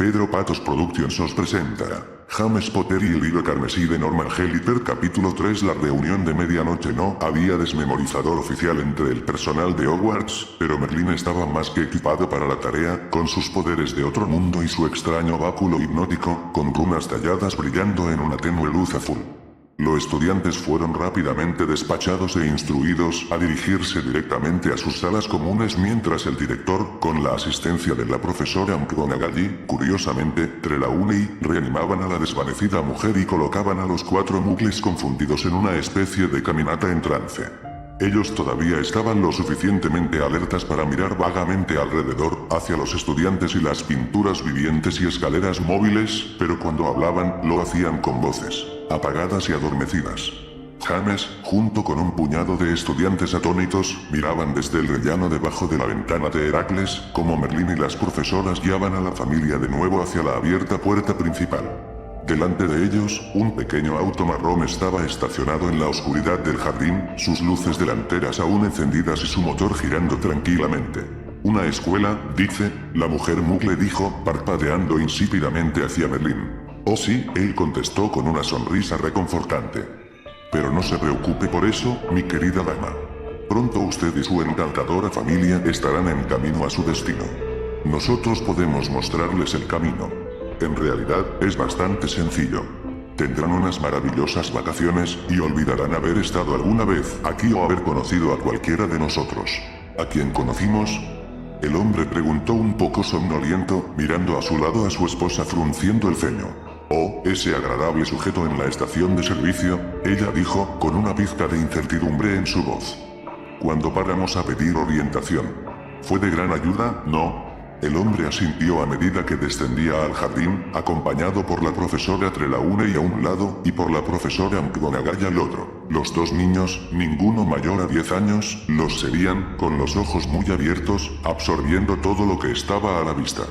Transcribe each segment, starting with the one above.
Pedro Patos Productions os presenta James Potter y el libro carmesí de Norman Geliper. Capítulo 3. La reunión de medianoche. No había desmemorizador oficial entre el personal de Hogwarts, pero Merlín estaba más que equipado para la tarea, con sus poderes de otro mundo y su extraño báculo hipnótico, con runas talladas brillando en una tenue luz azul. Los estudiantes fueron rápidamente despachados e instruidos a dirigirse directamente a sus salas comunes mientras el director, con la asistencia de la profesora McGonagall, curiosamente, Trelawney, reanimaban a la desvanecida mujer y colocaban a los 4 muggles confundidos en una especie de caminata en trance. Ellos todavía estaban lo suficientemente alertas para mirar vagamente alrededor, hacia los estudiantes y las pinturas vivientes y escaleras móviles, pero cuando hablaban, lo hacían con voces apagadas y adormecidas. James, junto con un puñado de estudiantes atónitos, miraban desde el rellano debajo de la ventana de Heracles, como Merlín y las profesoras guiaban a la familia de nuevo hacia la abierta puerta principal. Delante de ellos, un pequeño auto marrón estaba estacionado en la oscuridad del jardín, sus luces delanteras aún encendidas y su motor girando tranquilamente. «Una escuela», dice, la mujer muggle dijo, parpadeando insípidamente hacia Merlín. «Oh sí», él contestó con una sonrisa reconfortante. «Pero no se preocupe por eso, mi querida dama. Pronto usted y su encantadora familia estarán en camino a su destino. Nosotros podemos mostrarles el camino. En realidad, es bastante sencillo. Tendrán unas maravillosas vacaciones, y olvidarán haber estado alguna vez aquí o haber conocido a cualquiera de nosotros. ¿A quién conocimos?». El hombre preguntó un poco somnoliento, mirando a su lado a su esposa frunciendo el ceño. «Oh, ese agradable sujeto en la estación de servicio», ella dijo, con una pizca de incertidumbre en su voz. «Cuando paramos a pedir orientación. ¿Fue de gran ayuda, no?». El hombre asintió a medida que descendía al jardín, acompañado por la profesora Trelawney a un lado, y por la profesora McGonagall al otro. Los 2 niños, ninguno mayor a 10 años, los seguían, con los ojos muy abiertos, absorbiendo todo lo que estaba a la vista.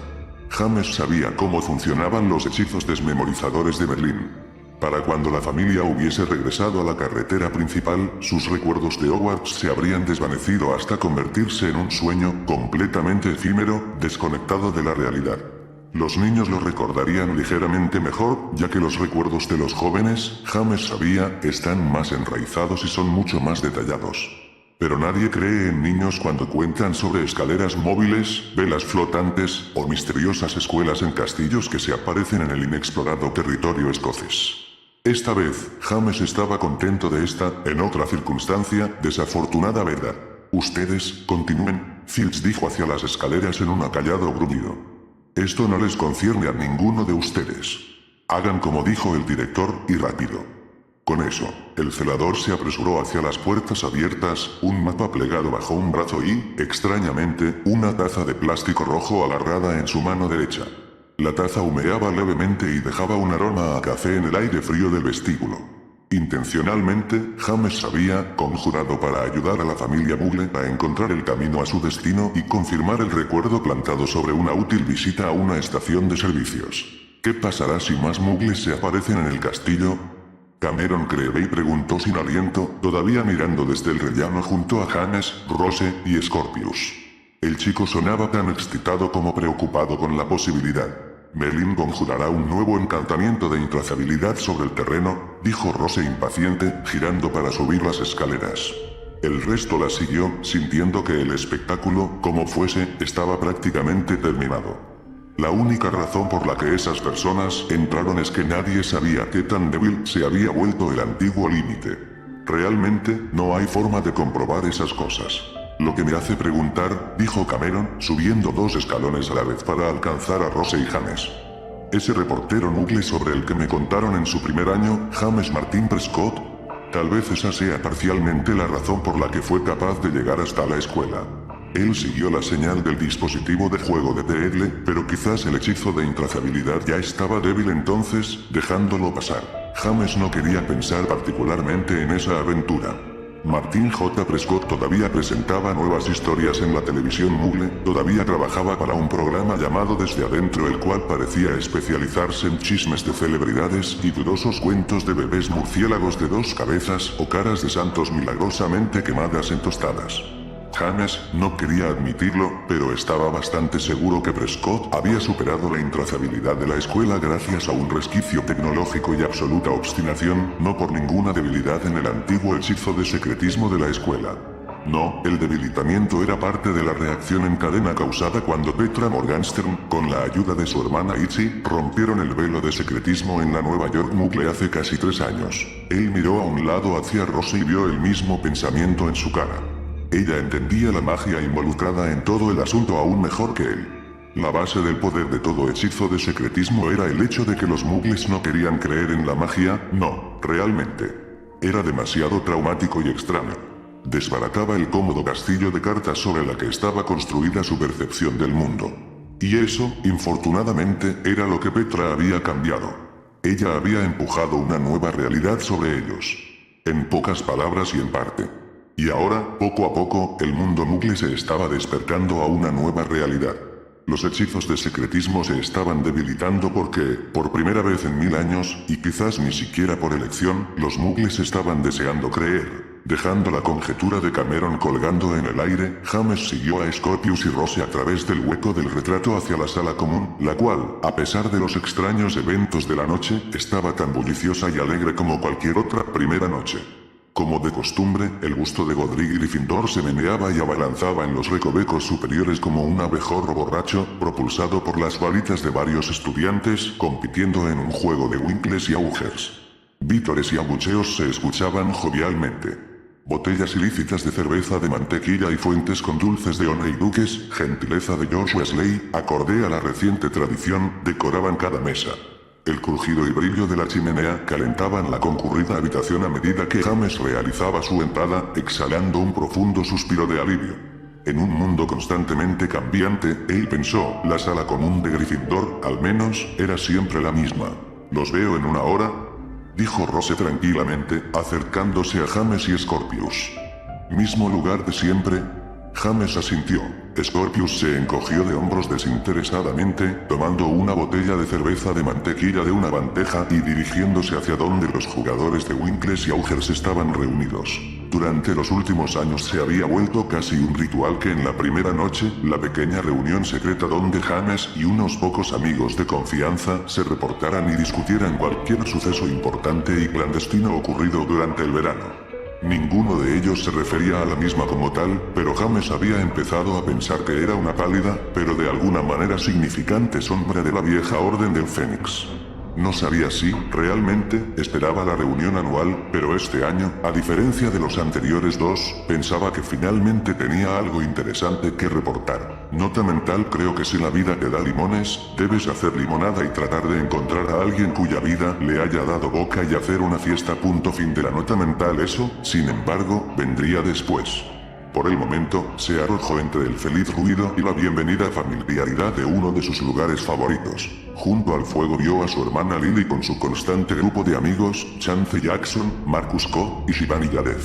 James sabía cómo funcionaban los hechizos desmemorizadores de Merlín. Para cuando la familia hubiese regresado a la carretera principal, sus recuerdos de Hogwarts se habrían desvanecido hasta convertirse en un sueño completamente efímero, desconectado de la realidad. Los niños lo recordarían ligeramente mejor, ya que los recuerdos de los jóvenes, James sabía, están más enraizados y son mucho más detallados. Pero nadie cree en niños cuando cuentan sobre escaleras móviles, velas flotantes, o misteriosas escuelas en castillos que se aparecen en el inexplorado territorio escocés. Esta vez, James estaba contento de esta, en otra circunstancia, desafortunada verdad. «Ustedes, continúen», Filch dijo hacia las escaleras en un acallado gruñido. «Esto no les concierne a ninguno de ustedes. Hagan como dijo el director, y rápido». Con eso, el celador se apresuró hacia las puertas abiertas, un mapa plegado bajo un brazo y, extrañamente, una taza de plástico rojo agarrada en su mano derecha. La taza humeaba levemente y dejaba un aroma a café en el aire frío del vestíbulo. Intencionalmente, James había conjurado para ayudar a la familia Muggle a encontrar el camino a su destino y confirmar el recuerdo plantado sobre una útil visita a una estación de servicios. ¿Qué pasará si más Muggles se aparecen en el castillo? Cameron Creevey preguntó sin aliento, todavía mirando desde el rellano junto a James, Rose y Scorpius. El chico sonaba tan excitado como preocupado con la posibilidad. «Merlín conjurará un nuevo encantamiento de intrazabilidad sobre el terreno», dijo Rose impaciente, girando para subir las escaleras. El resto la siguió, sintiendo que el espectáculo, como fuese, estaba prácticamente terminado. La única razón por la que esas personas entraron es que nadie sabía qué tan débil se había vuelto el antiguo límite. Realmente, no hay forma de comprobar esas cosas. «Lo que me hace preguntar», dijo Cameron, subiendo 2 escalones a la vez para alcanzar a Rose y James. «Ese reportero Muggle sobre el que me contaron en su primer año, James Martin Prescott. Tal vez esa sea parcialmente la razón por la que fue capaz de llegar hasta la escuela». Él siguió la señal del dispositivo de juego de Teedle, pero quizás el hechizo de intrazabilidad ya estaba débil entonces, dejándolo pasar. James no quería pensar particularmente en esa aventura. Martin J. Prescott todavía presentaba nuevas historias en la televisión Muggle, todavía trabajaba para un programa llamado Desde Adentro, el cual parecía especializarse en chismes de celebridades y dudosos cuentos de bebés murciélagos de 2 cabezas o caras de santos milagrosamente quemadas en tostadas. James no quería admitirlo, pero estaba bastante seguro que Prescott había superado la intrazabilidad de la escuela gracias a un resquicio tecnológico y absoluta obstinación, no por ninguna debilidad en el antiguo hechizo de secretismo de la escuela. No, el debilitamiento era parte de la reacción en cadena causada cuando Petra Morgenstern, con la ayuda de su hermana Itzy, rompieron el velo de secretismo en la Nueva York Muggle hace casi 3 años. Él miró a un lado hacia Rose y vio el mismo pensamiento en su cara. Ella entendía la magia involucrada en todo el asunto aún mejor que él. La base del poder de todo hechizo de secretismo era el hecho de que los muggles no querían creer en la magia, no, realmente. Era demasiado traumático y extraño. Desbarataba el cómodo castillo de cartas sobre la que estaba construida su percepción del mundo. Y eso, infortunadamente, era lo que Petra había cambiado. Ella había empujado una nueva realidad sobre ellos. En pocas palabras y en parte. Y ahora, poco a poco, el mundo muggle se estaba despertando a una nueva realidad. Los hechizos de secretismo se estaban debilitando porque, por primera vez en 1000 años, y quizás ni siquiera por elección, los muggles estaban deseando creer. Dejando la conjetura de Cameron colgando en el aire, James siguió a Scorpius y Rose a través del hueco del retrato hacia la sala común, la cual, a pesar de los extraños eventos de la noche, estaba tan bulliciosa y alegre como cualquier otra primera noche. Como de costumbre, el busto de Godric Gryffindor se meneaba y abalanzaba en los recovecos superiores como un abejorro borracho, propulsado por las balitas de varios estudiantes, compitiendo en un juego de winkles y augers. Vítores y abucheos se escuchaban jovialmente. Botellas ilícitas de cerveza de mantequilla y fuentes con dulces de Ona y Duques, gentileza de George Weasley, acorde a la reciente tradición, decoraban cada mesa. El crujido y brillo de la chimenea calentaban la concurrida habitación a medida que James realizaba su entrada, exhalando un profundo suspiro de alivio. En un mundo constantemente cambiante, él pensó, la sala común de Gryffindor, al menos, era siempre la misma. «Los veo en 1 hora», dijo Rose tranquilamente, acercándose a James y Scorpius. «¿Mismo lugar de siempre?». James asintió. Scorpius se encogió de hombros desinteresadamente, tomando una botella de cerveza de mantequilla de una bandeja y dirigiéndose hacia donde los jugadores de Winkles y Augers estaban reunidos. Durante los últimos años se había vuelto casi un ritual que en la primera noche, la pequeña reunión secreta donde James y unos pocos amigos de confianza se reportaran y discutieran cualquier suceso importante y clandestino ocurrido durante el verano. Ninguno de ellos se refería a la misma como tal, pero James había empezado a pensar que era una pálida, pero de alguna manera significante sombra de la vieja Orden del Fénix. No sabía si, realmente, esperaba la reunión anual, pero este año, a diferencia de los anteriores 2, pensaba que finalmente tenía algo interesante que reportar. Nota mental: creo que si la vida te da limones, debes hacer limonada y tratar de encontrar a alguien cuya vida le haya dado boca y hacer una fiesta. Fin de la nota mental. Eso, sin embargo, vendría después. Por el momento, se arrojó entre el feliz ruido y la bienvenida familiaridad de uno de sus lugares favoritos. Junto al fuego vio a su hermana Lily con su constante grupo de amigos, Chance Jackson, Marcus Coe y Shivani Yadev.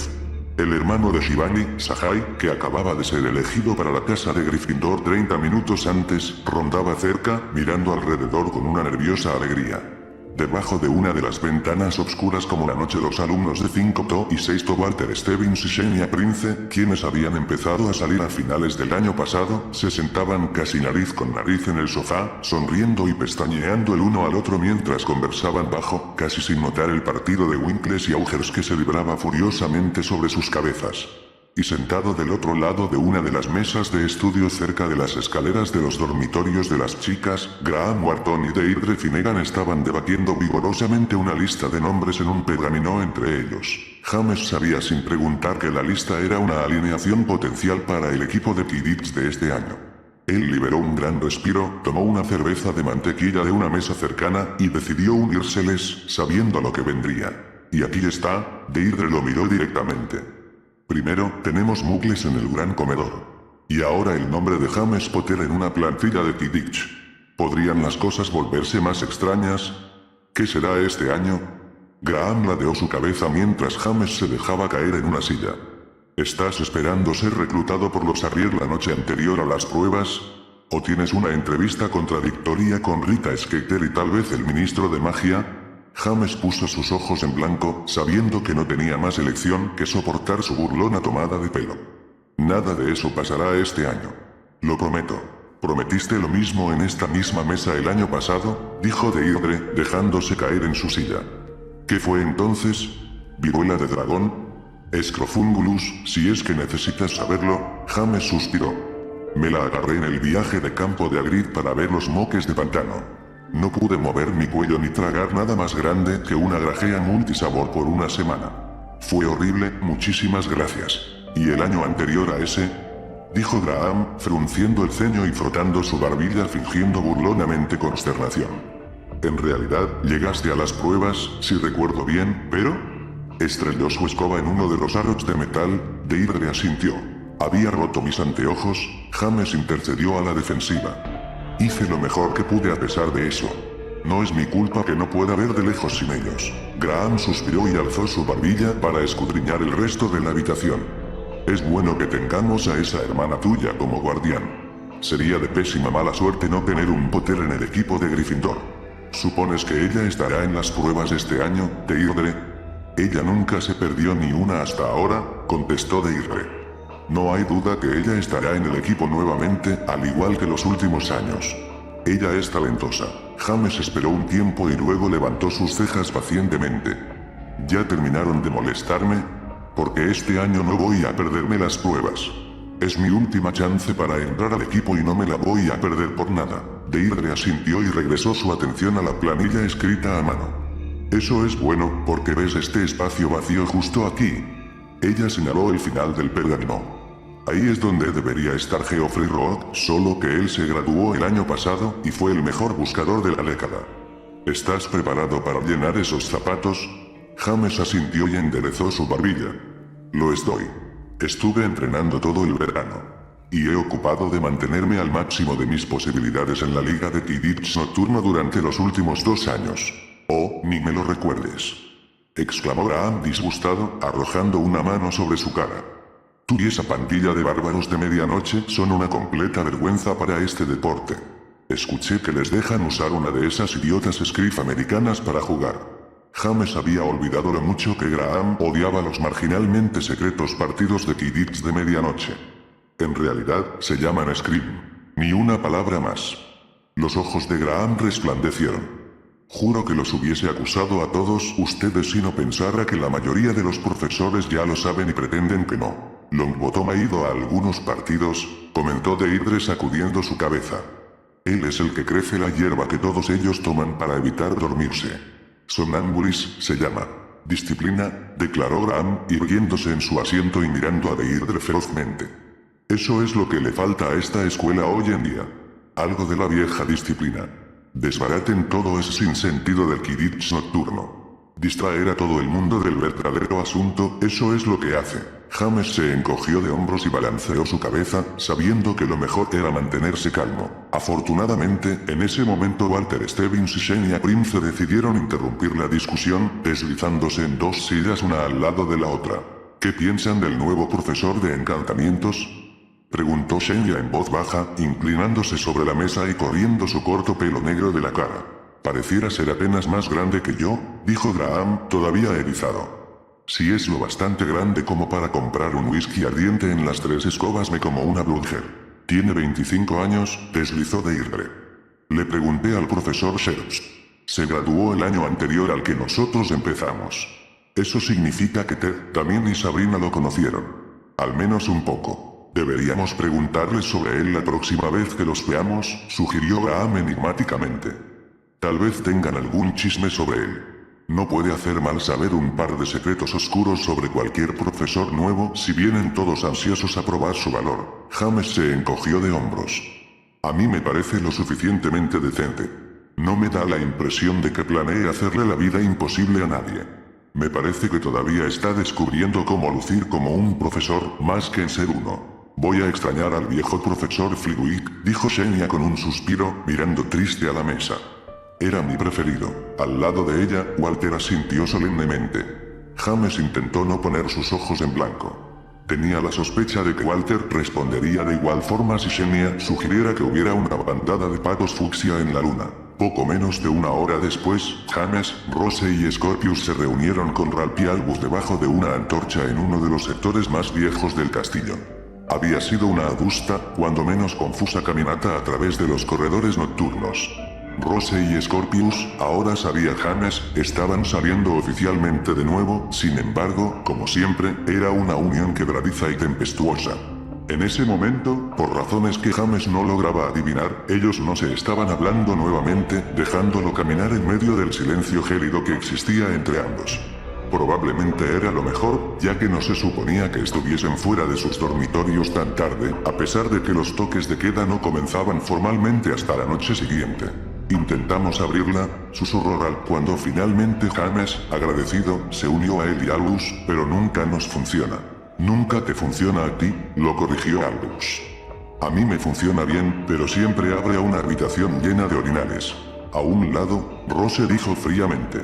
El hermano de Shivani, Sahai, que acababa de ser elegido para la casa de Gryffindor 30 minutos antes, rondaba cerca, mirando alrededor con una nerviosa alegría. Debajo de una de las ventanas obscuras como la noche, los alumnos de 5º y 6º Walter Stevens y Xenia Prince, quienes habían empezado a salir a finales del año pasado, se sentaban casi nariz con nariz en el sofá, sonriendo y pestañeando el uno al otro mientras conversaban bajo, casi sin notar el partido de Winkles y Augers que se libraba furiosamente sobre sus cabezas. Y sentado del otro lado de una de las mesas de estudio cerca de las escaleras de los dormitorios de las chicas, Graham Wharton y Deirdre Finnegan estaban debatiendo vigorosamente una lista de nombres en un pergamino entre ellos. James sabía sin preguntar que la lista era una alineación potencial para el equipo de Quidditch de este año. Él liberó un gran respiro, tomó una cerveza de mantequilla de una mesa cercana y decidió unírseles, sabiendo lo que vendría. Y aquí está, Deirdre lo miró directamente. Primero, tenemos muggles en el gran comedor. Y ahora el nombre de James Potter en una plantilla de Quidditch. ¿Podrían las cosas volverse más extrañas? ¿Qué será este año? Graham ladeó su cabeza mientras James se dejaba caer en una silla. ¿Estás esperando ser reclutado por los Arrier la noche anterior a las pruebas? ¿O tienes una entrevista contradictoria con Rita Skeeter y tal vez el ministro de magia? James puso sus ojos en blanco, sabiendo que no tenía más elección que soportar su burlona tomada de pelo. Nada de eso pasará este año. Lo prometo. ¿Prometiste lo mismo en esta misma mesa el año pasado?, dijo Deirdre, dejándose caer en su silla. ¿Qué fue entonces? ¿Viruela de dragón? Scrofungulus, si es que necesitas saberlo, James suspiró. Me la agarré en el viaje de campo de Hagrid para ver los moques de pantano. No pude mover mi cuello ni tragar nada más grande que una grajea multisabor por una semana. Fue horrible, muchísimas gracias. ¿Y el año anterior a ese?, dijo Graham, frunciendo el ceño y frotando su barbilla fingiendo burlonamente consternación. En realidad, llegaste a las pruebas, si recuerdo bien, pero... Estrelló su escoba en uno de los aros de metal. Deirdre asintió. Había roto mis anteojos. James intercedió a la defensiva. Hice lo mejor que pude a pesar de eso. No es mi culpa que no pueda ver de lejos sin ellos. Graham suspiró y alzó su barbilla para escudriñar el resto de la habitación. Es bueno que tengamos a esa hermana tuya como guardián. Sería de pésima mala suerte no tener un Potter en el equipo de Gryffindor. ¿Supones que ella estará en las pruebas este año, Deirdre? Ella nunca se perdió ni una hasta ahora, contestó Deirdre. No hay duda que ella estará en el equipo nuevamente, al igual que los últimos años. Ella es talentosa. James esperó un tiempo y luego levantó sus cejas pacientemente. ¿Ya terminaron de molestarme? Porque este año no voy a perderme las pruebas. Es mi última chance para entrar al equipo y no me la voy a perder por nada. Deirdre asintió y regresó su atención a la planilla escrita a mano. Eso es bueno, porque ves este espacio vacío justo aquí. Ella señaló el final del pergamino. Ahí es donde debería estar Geoffrey Rook, solo que él se graduó el año pasado y fue el mejor buscador de la década. ¿Estás preparado para llenar esos zapatos? James asintió y enderezó su barbilla. Lo estoy. Estuve entrenando todo el verano. Y he ocupado de mantenerme al máximo de mis posibilidades en la liga de Quidditch nocturno durante los últimos 2 años. Oh, ni me lo recuerdes. Exclamó Graham disgustado, arrojando una mano sobre su cara. Tú y esa pandilla de bárbaros de medianoche son una completa vergüenza para este deporte. Escuché que les dejan usar una de esas idiotas script americanas para jugar. James había olvidado lo mucho que Graham odiaba los marginalmente secretos partidos de Quidditch de medianoche. En realidad, se llaman Scream. Ni una palabra más. Los ojos de Graham resplandecieron. Juro que los hubiese acusado a todos ustedes si no pensara que la mayoría de los profesores ya lo saben y pretenden que no. Longbottom ha ido a algunos partidos, comentó Deirdre sacudiendo su cabeza. Él es el que crece la hierba que todos ellos toman para evitar dormirse. Somnambulis se llama. Disciplina, declaró Graham, irguiéndose en su asiento y mirando a Deirdre ferozmente. Eso es lo que le falta a esta escuela hoy en día. Algo de la vieja disciplina. Desbaraten todo ese sinsentido del Quidditch nocturno. Distraer a todo el mundo del verdadero asunto, eso es lo que hace. James se encogió de hombros y balanceó su cabeza, sabiendo que lo mejor era mantenerse calmo. Afortunadamente, en ese momento Walter Stebbins y Xenia Prince decidieron interrumpir la discusión, deslizándose en 2 sillas una al lado de la otra. ¿Qué piensan del nuevo profesor de encantamientos?, preguntó Xenia en voz baja, inclinándose sobre la mesa y corriendo su corto pelo negro de la cara. Pareciera ser apenas más grande que yo, dijo Graham, todavía erizado. Si es lo bastante grande como para comprar un whisky ardiente en las 3 escobas me como una Bludger. Tiene 25 años, deslizó Deirdre. Le pregunté al profesor Sherps. Se graduó el año anterior al que nosotros empezamos. Eso significa que Ted, también y Sabrina lo conocieron. Al menos un poco. Deberíamos preguntarles sobre él la próxima vez que los veamos, sugirió Graham enigmáticamente. Tal vez tengan algún chisme sobre él. No puede hacer mal saber un par de secretos oscuros sobre cualquier profesor nuevo si vienen todos ansiosos a probar su valor. James se encogió de hombros. A mí me parece lo suficientemente decente. No me da la impresión de que planee hacerle la vida imposible a nadie. Me parece que todavía está descubriendo cómo lucir como un profesor, más que en ser uno. Voy a extrañar al viejo profesor Flitwick, dijo Xenia con un suspiro, mirando triste a la mesa. Era mi preferido. Al lado de ella, Walter asintió solemnemente. James intentó no poner sus ojos en blanco. Tenía la sospecha de que Walter respondería de igual forma si Xenia sugiriera que hubiera una bandada de patos fucsia en la luna. Poco menos de 1 hora después, James, Rose y Scorpius se reunieron con Ralph y Albus debajo de una antorcha en uno de los sectores más viejos del castillo. Había sido una adusta, cuando menos confusa caminata a través de los corredores nocturnos. Rose y Scorpius, ahora sabía James, estaban saliendo oficialmente de nuevo, sin embargo, como siempre, era una unión quebradiza y tempestuosa. En ese momento, por razones que James no lograba adivinar, ellos no se estaban hablando nuevamente, dejándolo caminar en medio del silencio gélido que existía entre ambos. Probablemente era lo mejor, ya que no se suponía que estuviesen fuera de sus dormitorios tan tarde, a pesar de que los toques de queda no comenzaban formalmente hasta la noche siguiente. Intentamos abrirla, susurró Ralph cuando finalmente James, agradecido, se unió a él y Albus, pero nunca nos funciona. Nunca te funciona a ti, lo corrigió Albus. A mí me funciona bien, pero siempre abre a una habitación llena de orinales. A un lado, Rose dijo fríamente.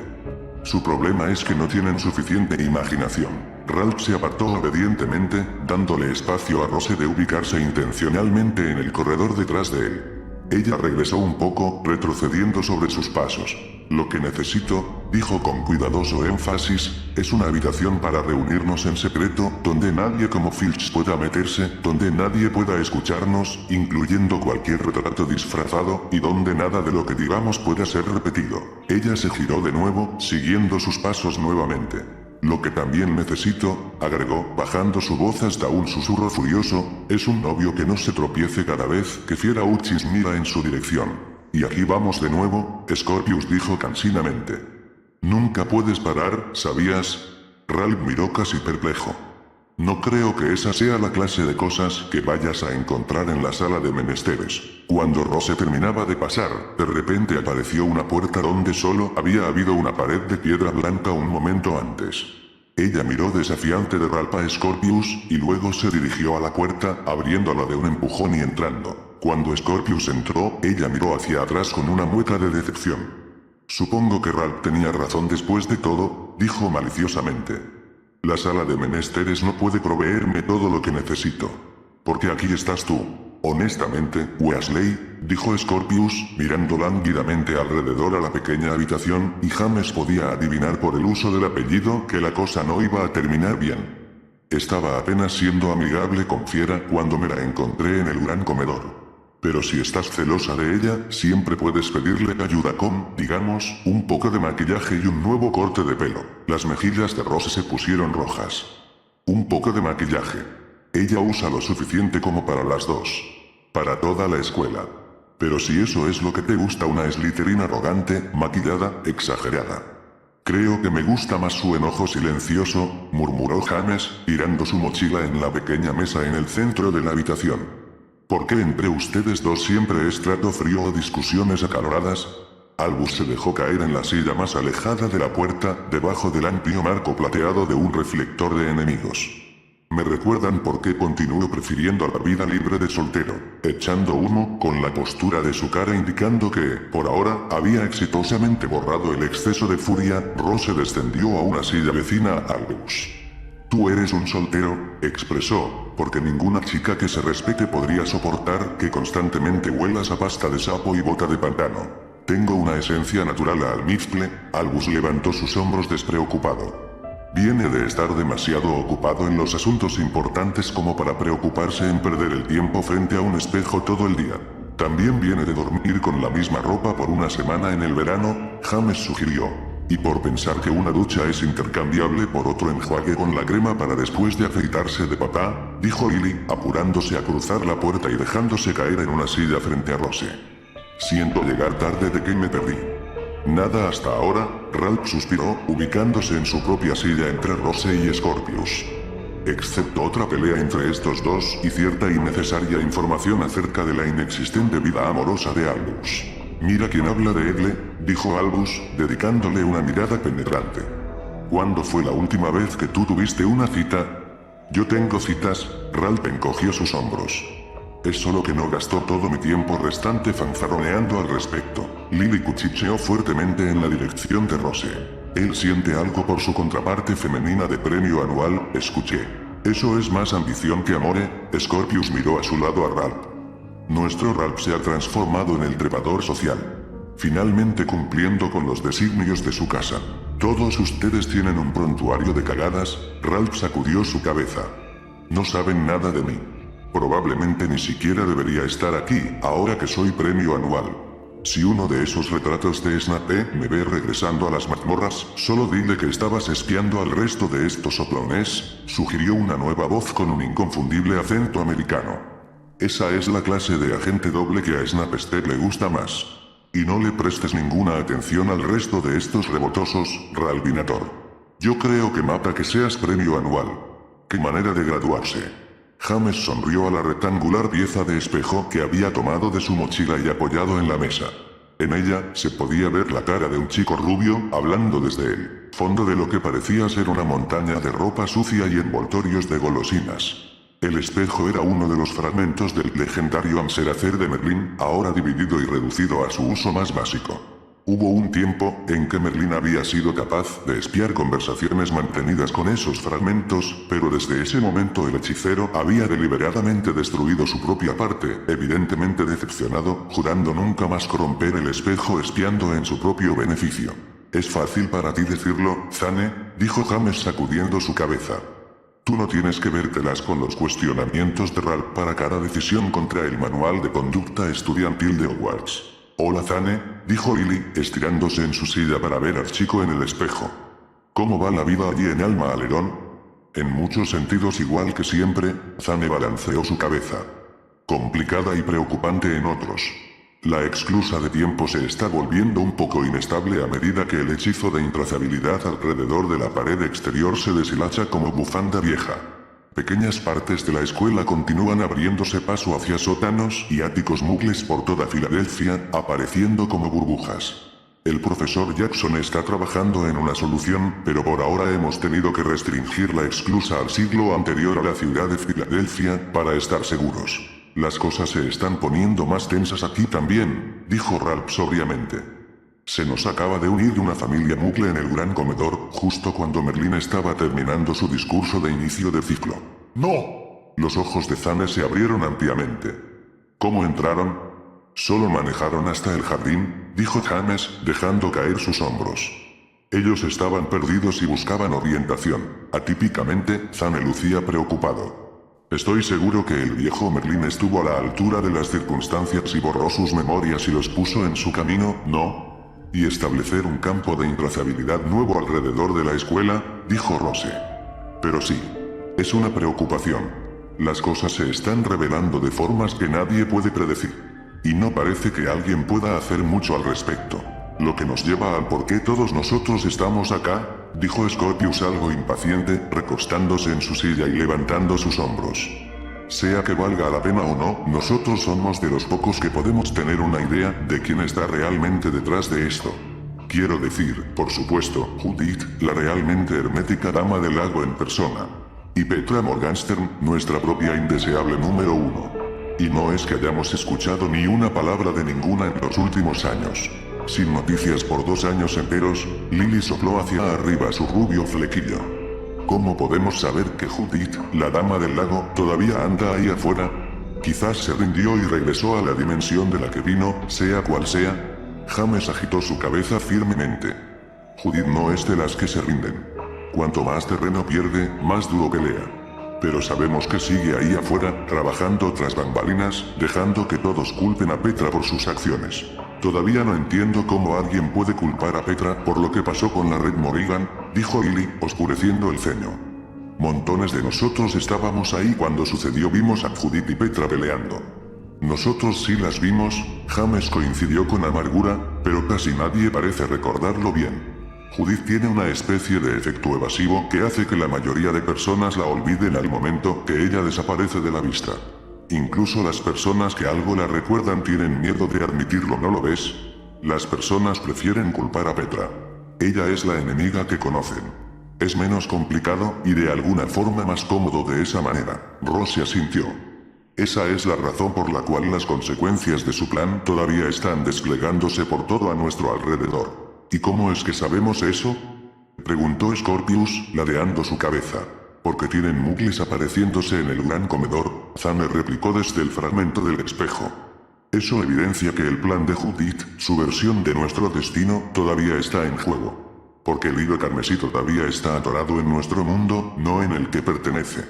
Su problema es que no tienen suficiente imaginación. Ralph se apartó obedientemente, dándole espacio a Rose de ubicarse intencionalmente en el corredor detrás de él. Ella regresó un poco, retrocediendo sobre sus pasos. Lo que necesito, dijo con cuidadoso énfasis, es una habitación para reunirnos en secreto, donde nadie como Filch pueda meterse, donde nadie pueda escucharnos, incluyendo cualquier retrato disfrazado, y donde nada de lo que digamos pueda ser repetido. Ella se giró de nuevo, siguiendo sus pasos nuevamente. Lo que también necesito, agregó, bajando su voz hasta un susurro furioso, es un novio que no se tropiece cada vez que Fiera Uchis mira en su dirección. Y aquí vamos de nuevo, Scorpius dijo cansinamente. Nunca puedes parar, ¿sabías? Ralph miró casi perplejo. No creo que esa sea la clase de cosas que vayas a encontrar en la sala de menesteres. Cuando Rose terminaba de pasar, de repente apareció una puerta donde solo había habido una pared de piedra blanca un momento antes. Ella miró desafiante de Ralph a Scorpius, y luego se dirigió a la puerta, abriéndola de un empujón y entrando. Cuando Scorpius entró, ella miró hacia atrás con una mueca de decepción. Supongo que Ralph tenía razón después de todo, dijo maliciosamente. La sala de menesteres no puede proveerme todo lo que necesito. Porque aquí estás tú. Honestamente, Weasley, dijo Scorpius, mirando lánguidamente alrededor a la pequeña habitación, y James podía adivinar por el uso del apellido que la cosa no iba a terminar bien. Estaba apenas siendo amigable con Fiera cuando me la encontré en el gran comedor. Pero si estás celosa de ella, siempre puedes pedirle ayuda con, digamos, un poco de maquillaje y un nuevo corte de pelo. Las mejillas de Rose se pusieron rojas. Un poco de maquillaje. Ella usa lo suficiente como para las dos. Para toda la escuela. Pero si eso es lo que te gusta, una Slytherin arrogante, maquillada, exagerada. Creo que me gusta más su enojo silencioso, murmuró James, tirando su mochila en la pequeña mesa en el centro de la habitación. ¿Por qué entre ustedes dos siempre es trato frío o discusiones acaloradas? Albus se dejó caer en la silla más alejada de la puerta, debajo del amplio marco plateado de un reflector de enemigos. Me recuerdan por qué continúo prefiriendo la vida libre de soltero, echando humo, con la postura de su cara indicando que, por ahora, había exitosamente borrado el exceso de furia. Rose descendió a una silla vecina a Albus. Tú eres un soltero, expresó, porque ninguna chica que se respete podría soportar que constantemente huelas a pasta de sapo y bota de pantano. Tengo una esencia natural a almizcle. Albus levantó sus hombros despreocupado. Viene de estar demasiado ocupado en los asuntos importantes como para preocuparse en perder el tiempo frente a un espejo todo el día. También viene de dormir con la misma ropa por una semana en el verano, James sugirió. Y por pensar que una ducha es intercambiable por otro enjuague con la crema para después de afeitarse de papá, dijo Lily, apurándose a cruzar la puerta y dejándose caer en una silla frente a Rose. Siento llegar tarde, de que me perdí. Nada hasta ahora, Ralph suspiró, ubicándose en su propia silla entre Rose y Scorpius. Excepto otra pelea entre estos dos y cierta innecesaria información acerca de la inexistente vida amorosa de Albus. Mira quién habla de Edle, dijo Albus, dedicándole una mirada penetrante. ¿Cuándo fue la última vez que tú tuviste una cita? Yo tengo citas, Ralph encogió sus hombros. Es solo que no gastó todo mi tiempo restante fanfarroneando al respecto. Lily cuchicheó fuertemente en la dirección de Rose. Él siente algo por su contraparte femenina de premio anual, escuché. Eso es más ambición que amore. Scorpius miró a su lado a Ralph. Nuestro Ralph se ha transformado en el trepador social. Finalmente cumpliendo con los designios de su casa. Todos ustedes tienen un prontuario de cagadas. Ralph sacudió su cabeza. No saben nada de mí. Probablemente ni siquiera debería estar aquí, ahora que soy premio anual. Si uno de esos retratos de Snape me ve regresando a las mazmorras, solo dile que estabas espiando al resto de estos soplones, sugirió una nueva voz con un inconfundible acento americano. Esa es la clase de agente doble que a Snapester le gusta más. Y no le prestes ninguna atención al resto de estos rebotosos, Ralvinator. Yo creo que mata que seas premio anual. ¡Qué manera de graduarse! James sonrió a la rectangular pieza de espejo que había tomado de su mochila y apoyado en la mesa. En ella se podía ver la cara de un chico rubio hablando desde el fondo de lo que parecía ser una montaña de ropa sucia y envoltorios de golosinas. El espejo era uno de los fragmentos del legendario Amseracer de Merlín, ahora dividido y reducido a su uso más básico. Hubo un tiempo en que Merlín había sido capaz de espiar conversaciones mantenidas con esos fragmentos, pero desde ese momento el hechicero había deliberadamente destruido su propia parte, evidentemente decepcionado, jurando nunca más corromper el espejo espiando en su propio beneficio. Es fácil para ti decirlo, Zane, dijo James sacudiendo su cabeza. Tú no tienes que vértelas con los cuestionamientos de Ralph para cada decisión contra el manual de conducta estudiantil de Hogwarts. Hola Zane, dijo Lily, estirándose en su silla para ver al chico en el espejo. ¿Cómo va la vida allí en Alma Alerón? En muchos sentidos igual que siempre, Zane balanceó su cabeza. Complicada y preocupante en otros. La exclusa de tiempo se está volviendo un poco inestable a medida que el hechizo de intrazabilidad alrededor de la pared exterior se deshilacha como bufanda vieja. Pequeñas partes de la escuela continúan abriéndose paso hacia sótanos y áticos muggles por toda Filadelfia, apareciendo como burbujas. El profesor Jackson está trabajando en una solución, pero por ahora hemos tenido que restringir la exclusa al siglo anterior a la ciudad de Filadelfia, para estar seguros. Las cosas se están poniendo más tensas aquí también, dijo Ralph sobriamente. Se nos acaba de unir una familia muggle en el gran comedor, justo cuando Merlín estaba terminando su discurso de inicio de ciclo. ¡No! Los ojos de Zane se abrieron ampliamente. ¿Cómo entraron? Solo manejaron hasta el jardín, dijo James, dejando caer sus hombros. Ellos estaban perdidos y buscaban orientación. Atípicamente, Zane lucía preocupado. Estoy seguro que el viejo Merlín estuvo a la altura de las circunstancias y borró sus memorias y los puso en su camino, ¿no? Y establecer un campo de intrazabilidad nuevo alrededor de la escuela, dijo Rose. Pero sí, es una preocupación. Las cosas se están revelando de formas que nadie puede predecir. Y no parece que alguien pueda hacer mucho al respecto. Lo que nos lleva al por qué todos nosotros estamos acá, dijo Scorpius algo impaciente, recostándose en su silla y levantando sus hombros. Sea que valga la pena o no, nosotros somos de los pocos que podemos tener una idea de quién está realmente detrás de esto. Quiero decir, por supuesto, Judith, la realmente hermética dama del lago en persona. Y Petra Morgenstern, nuestra propia indeseable número 1. Y no es que hayamos escuchado ni una palabra de ninguna en los últimos años. Sin noticias por 2 años enteros, Lily sopló hacia arriba su rubio flequillo. ¿Cómo podemos saber que Judith, la dama del lago, todavía anda ahí afuera? Quizás se rindió y regresó a la dimensión de la que vino, sea cual sea. James agitó su cabeza firmemente. Judith no es de las que se rinden. Cuanto más terreno pierde, más duro pelea. Pero sabemos que sigue ahí afuera, trabajando tras bambalinas, dejando que todos culpen a Petra por sus acciones. Todavía no entiendo cómo alguien puede culpar a Petra por lo que pasó con la Red Morrigan, dijo Lily, oscureciendo el ceño. Montones de nosotros estábamos ahí cuando sucedió, vimos a Judith y Petra peleando. Nosotros sí las vimos, James coincidió con amargura, pero casi nadie parece recordarlo bien. Judith tiene una especie de efecto evasivo que hace que la mayoría de personas la olviden al momento que ella desaparece de la vista. Incluso las personas que algo la recuerdan tienen miedo de admitirlo, ¿no lo ves? Las personas prefieren culpar a Petra. Ella es la enemiga que conocen. Es menos complicado y de alguna forma más cómodo de esa manera. Rose asintió. Esa es la razón por la cual las consecuencias de su plan todavía están desplegándose por todo a nuestro alrededor. ¿Y cómo es que sabemos eso?, preguntó Scorpius, ladeando su cabeza. Porque tienen muggles apareciéndose en el gran comedor, Zane replicó desde el fragmento del espejo. Eso evidencia que el plan de Judith, su versión de nuestro destino, todavía está en juego. Porque el hilo carmesí todavía está atorado en nuestro mundo, no en el que pertenece.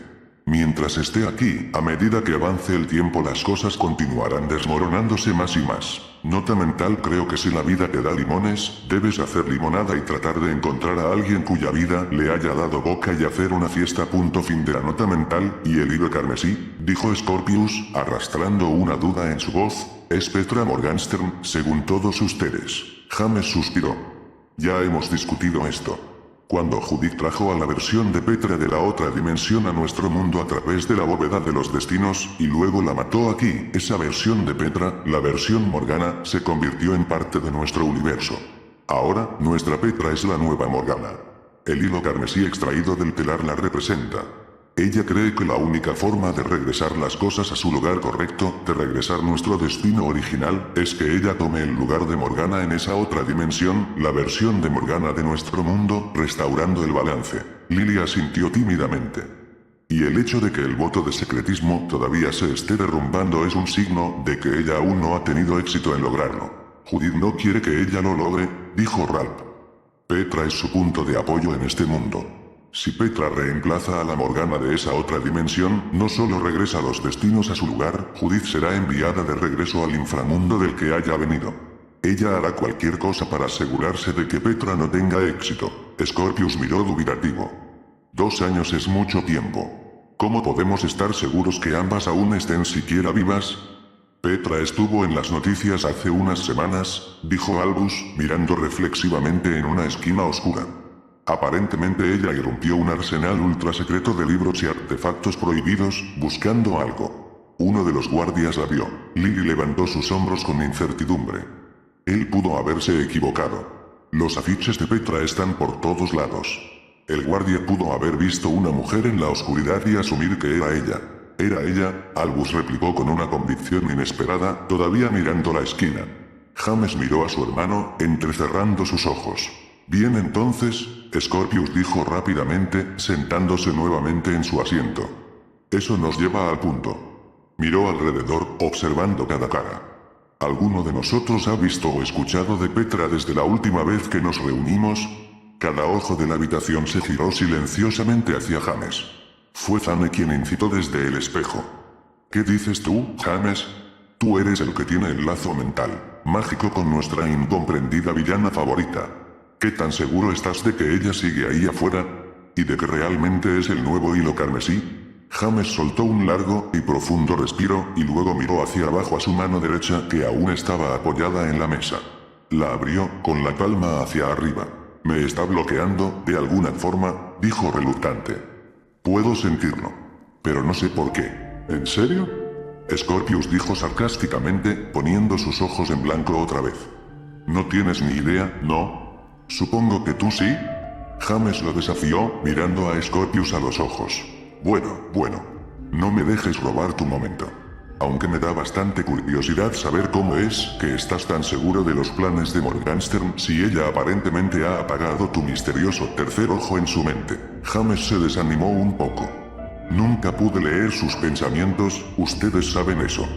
Mientras esté aquí, a medida que avance el tiempo las cosas continuarán desmoronándose más y más. Nota mental: creo que si la vida te da limones, debes hacer limonada y tratar de encontrar a alguien cuya vida le haya dado boca y hacer una fiesta. Fin de la nota mental. ¿Y el hilo carmesí?, dijo Scorpius, arrastrando una duda en su voz. Es Petra Morgenstern, según todos ustedes. James suspiró. Ya hemos discutido esto. Cuando Judith trajo a la versión de Petra de la otra dimensión a nuestro mundo a través de la bóveda de los destinos, y luego la mató aquí, esa versión de Petra, la versión Morgana, se convirtió en parte de nuestro universo. Ahora, nuestra Petra es la nueva Morgana. El hilo carmesí extraído del telar la representa. Ella cree que la única forma de regresar las cosas a su lugar correcto, de regresar nuestro destino original, es que ella tome el lugar de Morgana en esa otra dimensión, la versión de Morgana de nuestro mundo, restaurando el balance. Lily asintió tímidamente. Y el hecho de que el voto de secretismo todavía se esté derrumbando es un signo de que ella aún no ha tenido éxito en lograrlo. Judith no quiere que ella lo logre, dijo Ralph. Petra es su punto de apoyo en este mundo. Si Petra reemplaza a la Morgana de esa otra dimensión, no solo regresa los destinos a su lugar, Judith será enviada de regreso al inframundo del que haya venido. Ella hará cualquier cosa para asegurarse de que Petra no tenga éxito. Scorpius miró dubitativo. 2 años es mucho tiempo. ¿Cómo podemos estar seguros que ambas aún estén siquiera vivas? Petra estuvo en las noticias hace unas semanas, dijo Albus, mirando reflexivamente en una esquina oscura. Aparentemente ella irrumpió un arsenal ultra secreto de libros y artefactos prohibidos, buscando algo. Uno de los guardias la vio. Lily levantó sus hombros con incertidumbre. Él pudo haberse equivocado. Los afiches de Petra están por todos lados. El guardia pudo haber visto una mujer en la oscuridad y asumir que era ella. Era ella, Albus replicó con una convicción inesperada, todavía mirando la esquina. James miró a su hermano, entrecerrando sus ojos. Bien entonces, Scorpius dijo rápidamente, sentándose nuevamente en su asiento. Eso nos lleva al punto. Miró alrededor, observando cada cara. ¿Alguno de nosotros ha visto o escuchado de Petra desde la última vez que nos reunimos? Cada ojo de la habitación se giró silenciosamente hacia James. Fue Zane quien incitó desde el espejo. ¿Qué dices tú, James? Tú eres el que tiene el lazo mental mágico con nuestra incomprendida villana favorita. ¿Qué tan seguro estás de que ella sigue ahí afuera? ¿Y de que realmente es el nuevo hilo carmesí? James soltó un largo y profundo respiro y luego miró hacia abajo a su mano derecha que aún estaba apoyada en la mesa. La abrió, con la palma hacia arriba. Me está bloqueando, de alguna forma, dijo reluctante. Puedo sentirlo. Pero no sé por qué. ¿En serio? Scorpius dijo sarcásticamente, poniendo sus ojos en blanco otra vez. ¿No tienes ni idea, no? Supongo que tú sí. James lo desafió, mirando a Scorpius a los ojos. Bueno, no me dejes robar tu momento. Aunque me da bastante curiosidad saber cómo es que estás tan seguro de los planes de Morgenstern si ella aparentemente ha apagado tu misterioso tercer ojo en su mente. James se desanimó un poco. Nunca pude leer sus pensamientos, ustedes saben eso.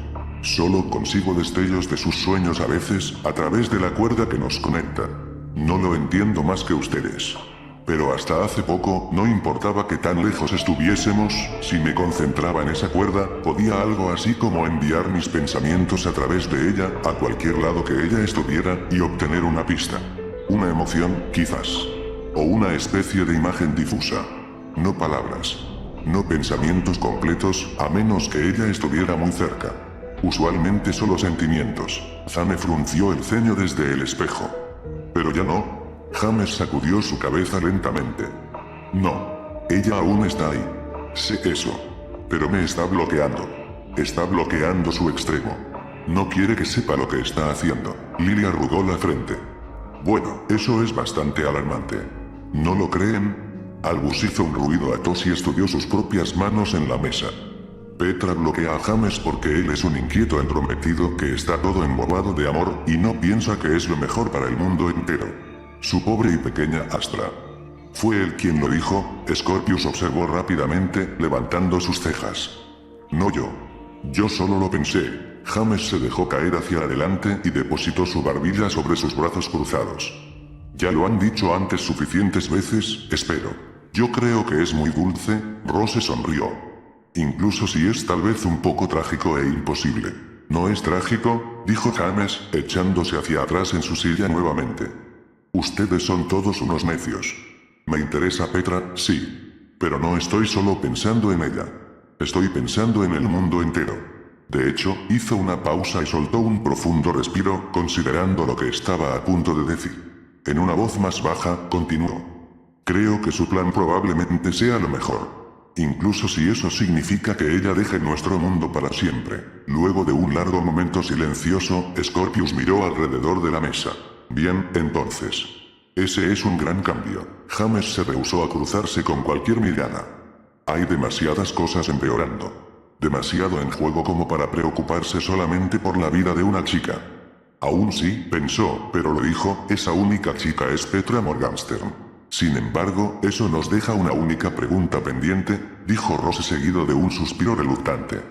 Solo consigo destellos de sus sueños a veces, a través de la cuerda que nos conecta. No lo entiendo más que ustedes. Pero hasta hace poco, no importaba que tan lejos estuviésemos, si me concentraba en esa cuerda, podía algo así como enviar mis pensamientos a través de ella, a cualquier lado que ella estuviera, y obtener una pista. Una emoción, quizás. O una especie de imagen difusa. No palabras. No pensamientos completos, a menos que ella estuviera muy cerca. Usualmente solo sentimientos. Zane frunció el ceño desde el espejo. Pero ya no. James sacudió su cabeza lentamente. No. Ella aún está ahí. Sé eso. Pero me está bloqueando. Está bloqueando su extremo. No quiere que sepa lo que está haciendo. Lily arrugó la frente. Bueno, eso es bastante alarmante. ¿No lo creen? Albus hizo un ruido a tos y estudió sus propias manos en la mesa. Petra bloquea a James porque él es un inquieto entrometido que está todo embobado de amor y no piensa que es lo mejor para el mundo entero. Su pobre y pequeña Astra. Fue él quien lo dijo, Scorpius observó rápidamente, levantando sus cejas. No yo. Yo solo lo pensé. James se dejó caer hacia adelante y depositó su barbilla sobre sus brazos cruzados. Ya lo han dicho antes suficientes veces, espero. Yo creo que es muy dulce, Rose sonrió. incluso si es tal vez un poco trágico e imposible. ¿No es trágico?, dijo James, echándose hacia atrás en su silla nuevamente. Ustedes son todos unos necios. Me interesa Petra, sí. Pero no estoy solo pensando en ella. Estoy pensando en el mundo entero. De hecho, hizo una pausa y soltó un profundo respiro, considerando lo que estaba a punto de decir. En una voz más baja, continuó. Creo que su plan probablemente sea lo mejor. Incluso si eso significa que ella deje nuestro mundo para siempre. Luego de un largo momento silencioso, Scorpius miró alrededor de la mesa. Bien, entonces. Ese es un gran cambio. James se rehusó a cruzarse con cualquier mirada. Hay demasiadas cosas empeorando. Demasiado en juego como para preocuparse solamente por la vida de una chica. Aún sí, pensó, pero lo dijo, esa única chica es Petra Morgenstern. Sin embargo, eso nos deja una única pregunta pendiente, dijo Rose seguido de un suspiro reluctante.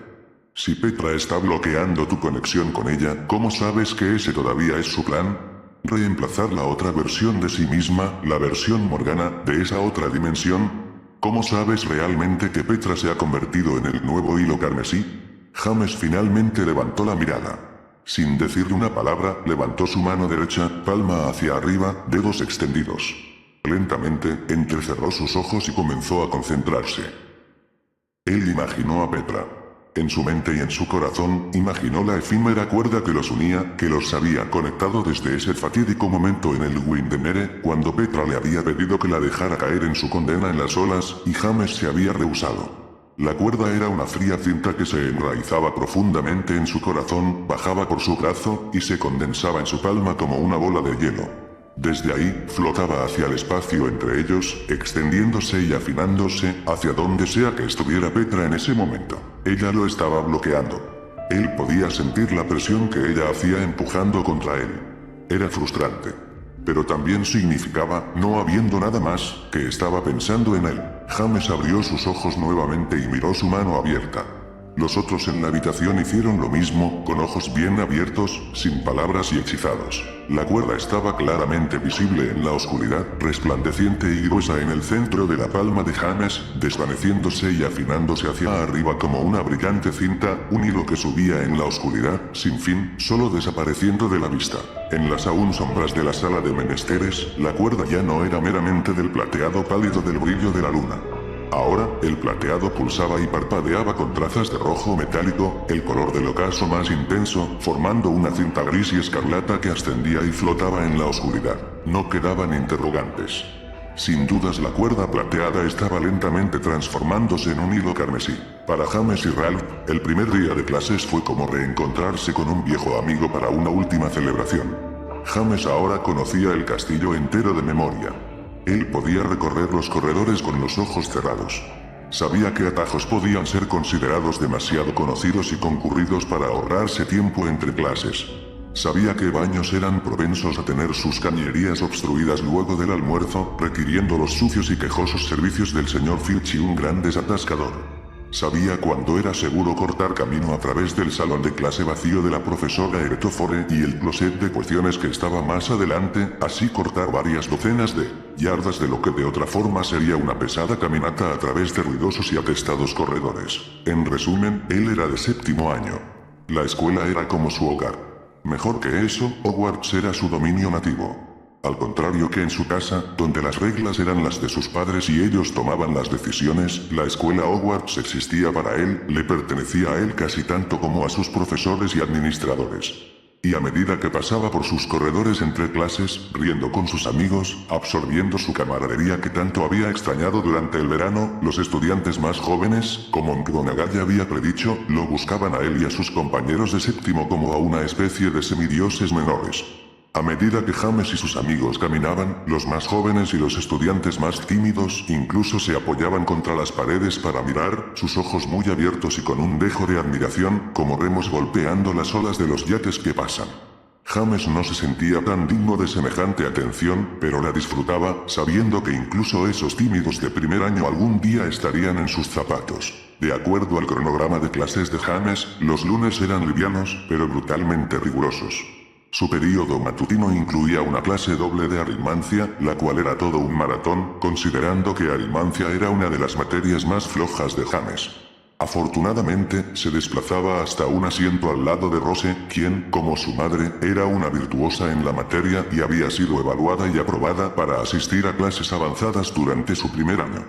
Si Petra está bloqueando tu conexión con ella, ¿cómo sabes que ese todavía es su plan? ¿Reemplazar la otra versión de sí misma, la versión Morgana, de esa otra dimensión? ¿Cómo sabes realmente que Petra se ha convertido en el nuevo hilo carmesí? James finalmente levantó la mirada. Sin decir una palabra, levantó su mano derecha, palma hacia arriba, dedos extendidos. Lentamente, entrecerró sus ojos y comenzó a concentrarse. Él imaginó a Petra. En su mente y en su corazón, imaginó la efímera cuerda que los unía, que los había conectado desde ese fatídico momento en el Windermere, cuando Petra le había pedido que la dejara caer en su condena en las olas, y James se había rehusado. La cuerda era una fría cinta que se enraizaba profundamente en su corazón, bajaba por su brazo, y se condensaba en su palma como una bola de hielo. Desde ahí, flotaba hacia el espacio entre ellos, extendiéndose y afinándose, hacia donde sea que estuviera Petra en ese momento. Ella lo estaba bloqueando. Él podía sentir la presión que ella hacía empujando contra él. Era frustrante. Pero también significaba, no habiendo nada más, que estaba pensando en él. James abrió sus ojos nuevamente y miró su mano abierta. Los otros en la habitación hicieron lo mismo, con ojos bien abiertos, sin palabras y hechizados. La cuerda estaba claramente visible en la oscuridad, resplandeciente y gruesa en el centro de la palma de James, desvaneciéndose y afinándose hacia arriba como una brillante cinta, un hilo que subía en la oscuridad, sin fin, solo desapareciendo de la vista. En las aún sombras de la sala de menesteres, la cuerda ya no era meramente del plateado pálido del brillo de la luna. Ahora, el plateado pulsaba y parpadeaba con trazas de rojo metálico, el color del ocaso más intenso, formando una cinta gris y escarlata que ascendía y flotaba en la oscuridad. No quedaban interrogantes. Sin dudas la cuerda plateada estaba lentamente transformándose en un hilo carmesí. Para James y Ralph, el primer día de clases fue como reencontrarse con un viejo amigo para una última celebración. James ahora conocía el castillo entero de memoria. Él podía recorrer los corredores con los ojos cerrados. Sabía que atajos podían ser considerados demasiado conocidos y concurridos para ahorrarse tiempo entre clases. Sabía que baños eran propensos a tener sus cañerías obstruidas luego del almuerzo, requiriendo los sucios y quejosos servicios del señor Filch y un gran desatascador. Sabía cuándo era seguro cortar camino a través del salón de clase vacío de la profesora Eretofore y el closet de cuestiones que estaba más adelante, así cortar varias docenas de yardas de lo que de otra forma sería una pesada caminata a través de ruidosos y atestados corredores. En resumen, él era de séptimo año. La escuela era como su hogar. Mejor que eso, Hogwarts era su dominio nativo. Al contrario que en su casa, donde las reglas eran las de sus padres y ellos tomaban las decisiones, la escuela Hogwarts existía para él, le pertenecía a él casi tanto como a sus profesores y administradores. Y a medida que pasaba por sus corredores entre clases, riendo con sus amigos, absorbiendo su camaradería que tanto había extrañado durante el verano, los estudiantes más jóvenes, como McGonagall ya había predicho, lo buscaban a él y a sus compañeros de séptimo como a una especie de semidioses menores. A medida que James y sus amigos caminaban, los más jóvenes y los estudiantes más tímidos incluso se apoyaban contra las paredes para mirar, sus ojos muy abiertos y con un dejo de admiración, como remos golpeando las olas de los yates que pasan. James no se sentía tan digno de semejante atención, pero la disfrutaba, sabiendo que incluso esos tímidos de primer año algún día estarían en sus zapatos. De acuerdo al cronograma de clases de James, los lunes eran livianos, pero brutalmente rigurosos. Su período matutino incluía una clase doble de aritmancia, la cual era todo un maratón, considerando que aritmancia era una de las materias más flojas de James. Afortunadamente, se desplazaba hasta un asiento al lado de Rose, quien, como su madre, era una virtuosa en la materia y había sido evaluada y aprobada para asistir a clases avanzadas durante su primer año.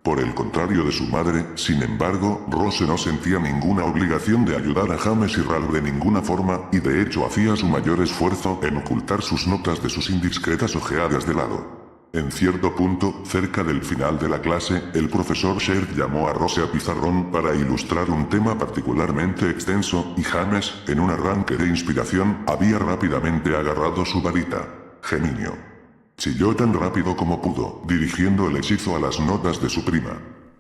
Por el contrario de su madre, sin embargo, Rose no sentía ninguna obligación de ayudar a James y Ralph de ninguna forma, y de hecho hacía su mayor esfuerzo en ocultar sus notas de sus indiscretas ojeadas de lado. En cierto punto, cerca del final de la clase, el profesor Sher llamó a Rose a pizarrón para ilustrar un tema particularmente extenso, y James, en un arranque de inspiración, había rápidamente agarrado su varita. Geminio. Chilló tan rápido como pudo, dirigiendo el hechizo a las notas de su prima.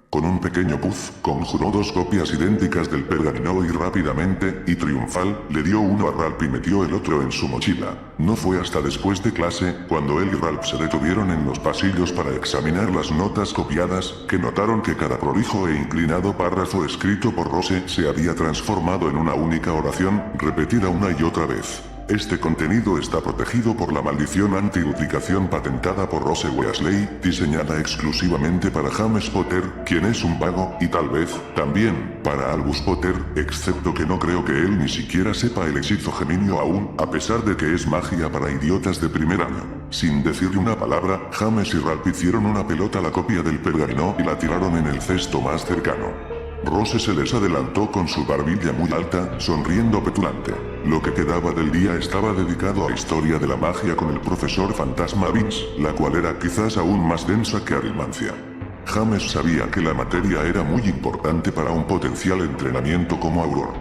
Con un pequeño puff, conjuró 2 copias idénticas del pergamino y rápidamente, y triunfal, le dio uno a Ralph y metió el otro en su mochila. No fue hasta después de clase, cuando él y Ralph se detuvieron en los pasillos para examinar las notas copiadas, que notaron que cada prolijo e inclinado párrafo escrito por Rose se había transformado en una única oración, repetida una y otra vez. Este contenido está protegido por la maldición anti-duplicación patentada por Rose Weasley, diseñada exclusivamente para James Potter, quien es un vago, y tal vez, también, para Albus Potter, excepto que no creo que él ni siquiera sepa el hechizo geminio aún, a pesar de que es magia para idiotas de primer año. Sin decirle una palabra, James y Ralph hicieron una pelota a la copia del pergamino y la tiraron en el cesto más cercano. Rose se les adelantó con su barbilla muy alta, sonriendo petulante. Lo que quedaba del día estaba dedicado a historia de la magia con el profesor Fantasma Vince, la cual era quizás aún más densa que Arimancia. James sabía que la materia era muy importante para un potencial entrenamiento como Auror.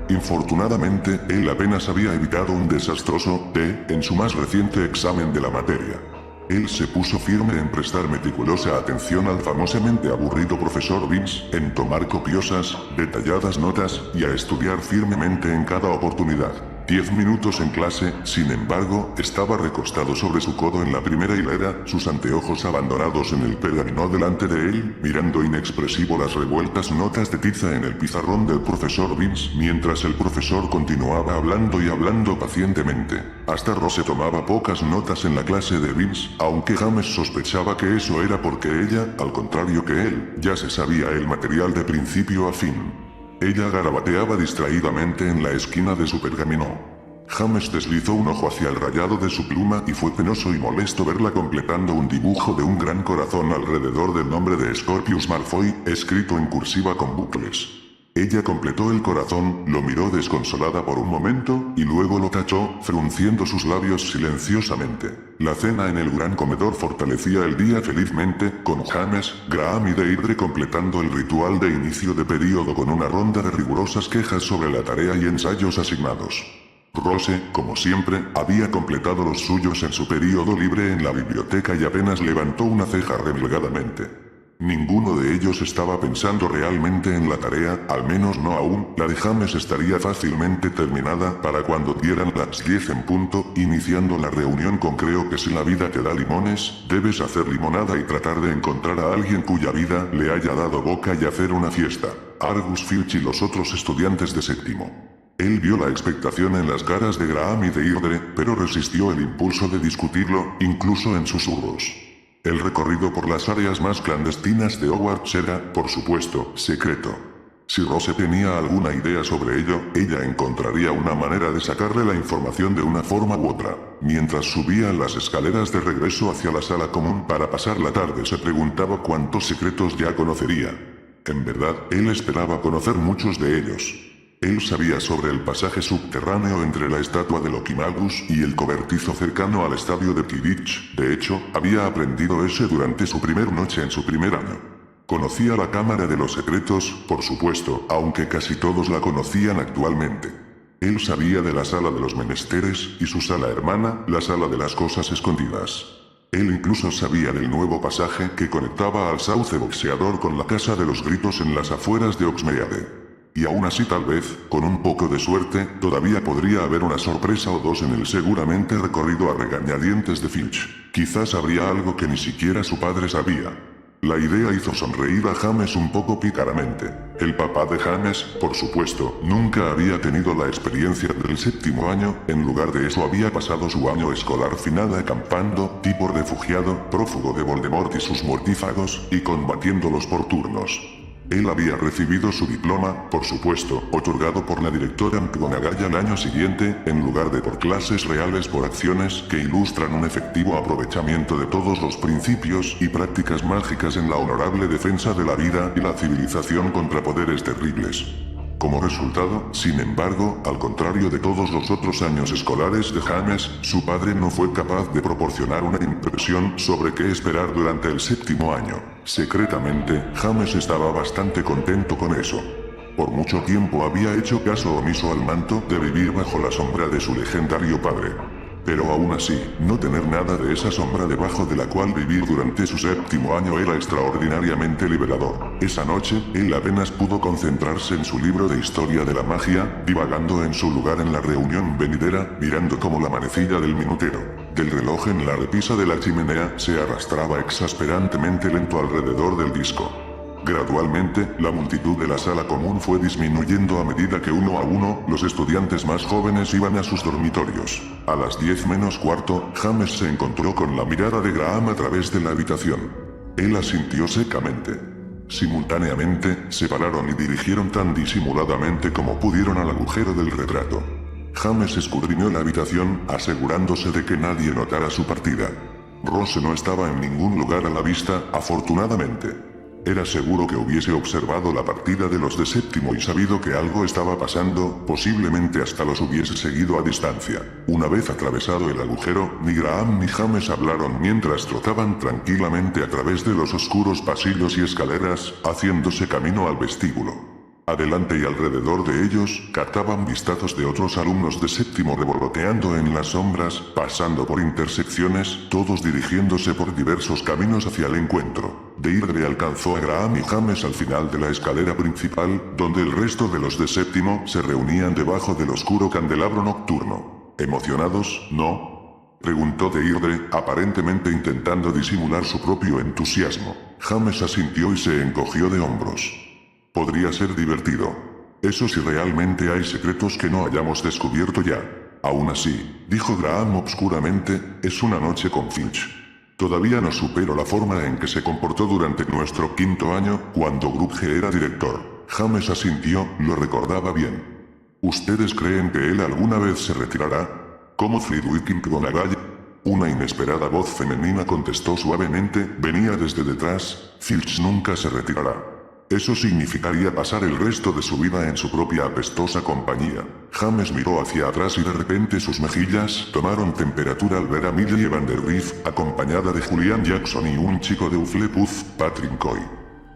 Infortunadamente, él apenas había evitado un desastroso D en su más reciente examen de la materia. Él se puso firme en prestar meticulosa atención al famosamente aburrido profesor Vince, en tomar copiosas, detalladas notas, y a estudiar firmemente en cada oportunidad. 10 minutos en clase, sin embargo, estaba recostado sobre su codo en la primera hilera, sus anteojos abandonados en el pergamino delante de él, mirando inexpresivo las revueltas notas de tiza en el pizarrón del profesor Vince, mientras el profesor continuaba hablando y hablando pacientemente. Hasta Rose tomaba pocas notas en la clase de Vince, aunque James sospechaba que eso era porque ella, al contrario que él, ya se sabía el material de principio a fin. Ella garabateaba distraídamente en la esquina de su pergamino. James deslizó un ojo hacia el rayado de su pluma y fue penoso y molesto verla completando un dibujo de un gran corazón alrededor del nombre de Scorpius Malfoy, escrito en cursiva con bucles. Ella completó el corazón, lo miró desconsolada por un momento, y luego lo tachó, frunciendo sus labios silenciosamente. La cena en el gran comedor fortalecía el día felizmente, con James, Graham y Deirdre completando el ritual de inicio de período con una ronda de rigurosas quejas sobre la tarea y ensayos asignados. Rose, como siempre, había completado los suyos en su período libre en la biblioteca y apenas levantó una ceja remilgadamente. Ninguno de ellos estaba pensando realmente en la tarea, al menos no aún. La de James estaría fácilmente terminada para cuando dieran las 10 en punto, iniciando la reunión con creo que si la vida te da limones, debes hacer limonada y tratar de encontrar a alguien cuya vida le haya dado boca y hacer una fiesta. Argus Filch y los otros estudiantes de séptimo. Él vio la expectación en las caras de Graham y de Deirdre, pero resistió el impulso de discutirlo, incluso en susurros. El recorrido por las áreas más clandestinas de Hogwarts era, por supuesto, secreto. Si Rose tenía alguna idea sobre ello, ella encontraría una manera de sacarle la información de una forma u otra. Mientras subía las escaleras de regreso hacia la sala común para pasar la tarde, se preguntaba cuántos secretos ya conocería. En verdad, él esperaba conocer muchos de ellos. Él sabía sobre el pasaje subterráneo entre la estatua de Loquimagus y el cobertizo cercano al estadio de Quidditch. De hecho, había aprendido ese durante su primer noche en su primer año. Conocía la Cámara de los Secretos, por supuesto, aunque casi todos la conocían actualmente. Él sabía de la Sala de los Menesteres y su sala hermana, la Sala de las Cosas Escondidas. Él incluso sabía del nuevo pasaje que conectaba al sauce boxeador con la Casa de los Gritos en las afueras de Hogsmeade. Y aún así tal vez, con un poco de suerte, todavía podría haber una sorpresa o dos en el seguramente recorrido a regañadientes de Filch. Quizás habría algo que ni siquiera su padre sabía. La idea hizo sonreír a James un poco pícaramente. El papá de James, por supuesto, nunca había tenido la experiencia del séptimo año, en lugar de eso había pasado su año escolar final acampando, tipo refugiado, prófugo de Voldemort y sus mortífagos, y combatiéndolos por turnos. Él había recibido su diploma, por supuesto, otorgado por la directora McGonagall al año siguiente, en lugar de por clases reales por acciones que ilustran un efectivo aprovechamiento de todos los principios y prácticas mágicas en la honorable defensa de la vida y la civilización contra poderes terribles. Como resultado, sin embargo, al contrario de todos los otros años escolares de James, su padre no fue capaz de proporcionar una impresión sobre qué esperar durante el séptimo año. Secretamente, James estaba bastante contento con eso. Por mucho tiempo había hecho caso omiso al manto de vivir bajo la sombra de su legendario padre. Pero aún así, no tener nada de esa sombra debajo de la cual vivir durante su séptimo año era extraordinariamente liberador. Esa noche, él apenas pudo concentrarse en su libro de historia de la magia, divagando en su lugar en la reunión venidera, mirando como la manecilla del minutero del reloj en la repisa de la chimenea se arrastraba exasperantemente lento alrededor del disco. Gradualmente, la multitud de la sala común fue disminuyendo a medida que uno a uno, los estudiantes más jóvenes iban a sus dormitorios. A las 10 menos cuarto, James se encontró con la mirada de Graham a través de la habitación. Él asintió secamente. Simultáneamente, se pararon y dirigieron tan disimuladamente como pudieron al agujero del retrato. James escudriñó la habitación, asegurándose de que nadie notara su partida. Rose no estaba en ningún lugar a la vista, afortunadamente. Era seguro que hubiese observado la partida de los de séptimo y sabido que algo estaba pasando, posiblemente hasta los hubiese seguido a distancia. Una vez atravesado el agujero, ni Graham ni James hablaron mientras trotaban tranquilamente a través de los oscuros pasillos y escaleras, haciéndose camino al vestíbulo. Adelante y alrededor de ellos, captaban vistazos de otros alumnos de séptimo revoloteando en las sombras, pasando por intersecciones, todos dirigiéndose por diversos caminos hacia el encuentro. Deirdre alcanzó a Graham y James al final de la escalera principal, donde el resto de los de séptimo se reunían debajo del oscuro candelabro nocturno. ¿Emocionados, no?, preguntó Deirdre, aparentemente intentando disimular su propio entusiasmo. James asintió y se encogió de hombros. Podría ser divertido. Eso si realmente hay secretos que no hayamos descubierto ya. Aún así, dijo Graham obscuramente, es una noche con Filch. Todavía no supero la forma en que se comportó durante nuestro quinto año, cuando Grudge era director. James asintió, lo recordaba bien. ¿Ustedes creen que él alguna vez se retirará? ¿Como Flitwick McGonagall? Una inesperada voz femenina contestó suavemente, venía desde detrás, Filch nunca se retirará. Eso significaría pasar el resto de su vida en su propia apestosa compañía. James miró hacia atrás y de repente sus mejillas tomaron temperatura al ver a Millie Vanderriff, acompañada de Julian Jackson y un chico de Hufflepuff, Patrick Coy.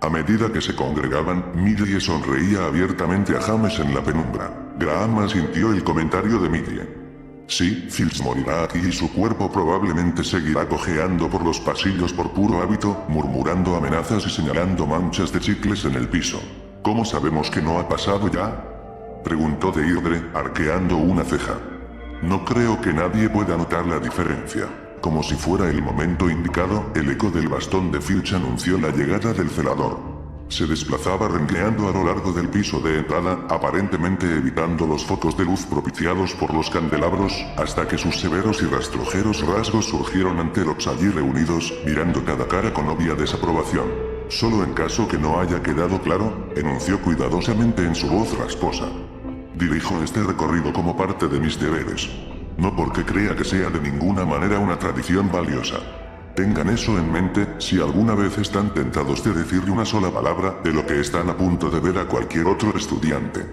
A medida que se congregaban, Millie sonreía abiertamente a James en la penumbra. Graham asintió el comentario de Millie. Sí, Filch morirá aquí y su cuerpo probablemente seguirá cojeando por los pasillos por puro hábito, murmurando amenazas y señalando manchas de chicles en el piso. ¿Cómo sabemos que no ha pasado ya?, preguntó Deirdre, arqueando una ceja. No creo que nadie pueda notar la diferencia. Como si fuera el momento indicado, el eco del bastón de Filch anunció la llegada del celador. Se desplazaba renqueando a lo largo del piso de entrada, aparentemente evitando los focos de luz propiciados por los candelabros, hasta que sus severos y rastrojeros rasgos surgieron ante los allí reunidos, mirando cada cara con obvia desaprobación. Solo en caso que no haya quedado claro, enunció cuidadosamente en su voz rasposa. Dirijo este recorrido como parte de mis deberes. No porque crea que sea de ninguna manera una tradición valiosa. Tengan eso en mente, si alguna vez están tentados de decirle una sola palabra de lo que están a punto de ver a cualquier otro estudiante.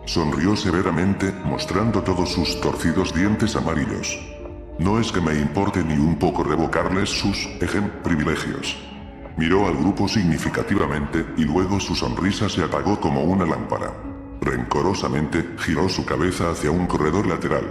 Sonrió severamente, mostrando todos sus torcidos dientes amarillos. No es que me importe ni un poco revocarles sus, privilegios. Miró al grupo significativamente, y luego su sonrisa se apagó como una lámpara. Rencorosamente, giró su cabeza hacia un corredor lateral.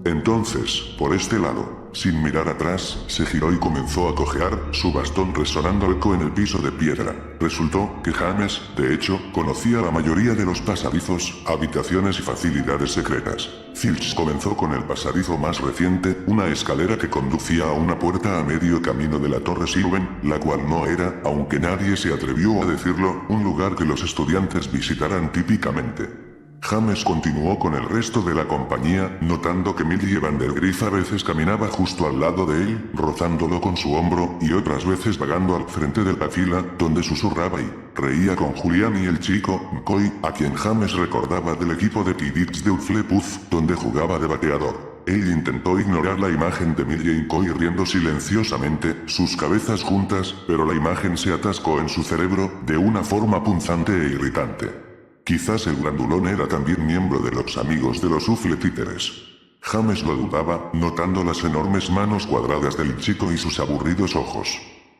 Entonces, por este lado, sin mirar atrás, se giró y comenzó a cojear, su bastón resonando eco en el piso de piedra. Resultó que James, de hecho, conocía la mayoría de los pasadizos, habitaciones y facilidades secretas. Filch comenzó con el pasadizo más reciente, una escalera que conducía a una puerta a medio camino de la Torre Sylvan, la cual no era, aunque nadie se atrevió a decirlo, un lugar que los estudiantes visitaran típicamente. James continuó con el resto de la compañía, notando que Millie Vandergriff a veces caminaba justo al lado de él, rozándolo con su hombro, y otras veces vagando al frente de la fila, donde susurraba y reía con Julián y el chico, McCoy, a quien James recordaba del equipo de Quidditch de Hufflepuff, donde jugaba de bateador. Él intentó ignorar la imagen de Millie y McCoy riendo silenciosamente, sus cabezas juntas, pero la imagen se atascó en su cerebro, de una forma punzante e irritante. Quizás el grandulón era también miembro de los amigos de los Huffletíteres. James lo dudaba, notando las enormes manos cuadradas del chico y sus aburridos ojos.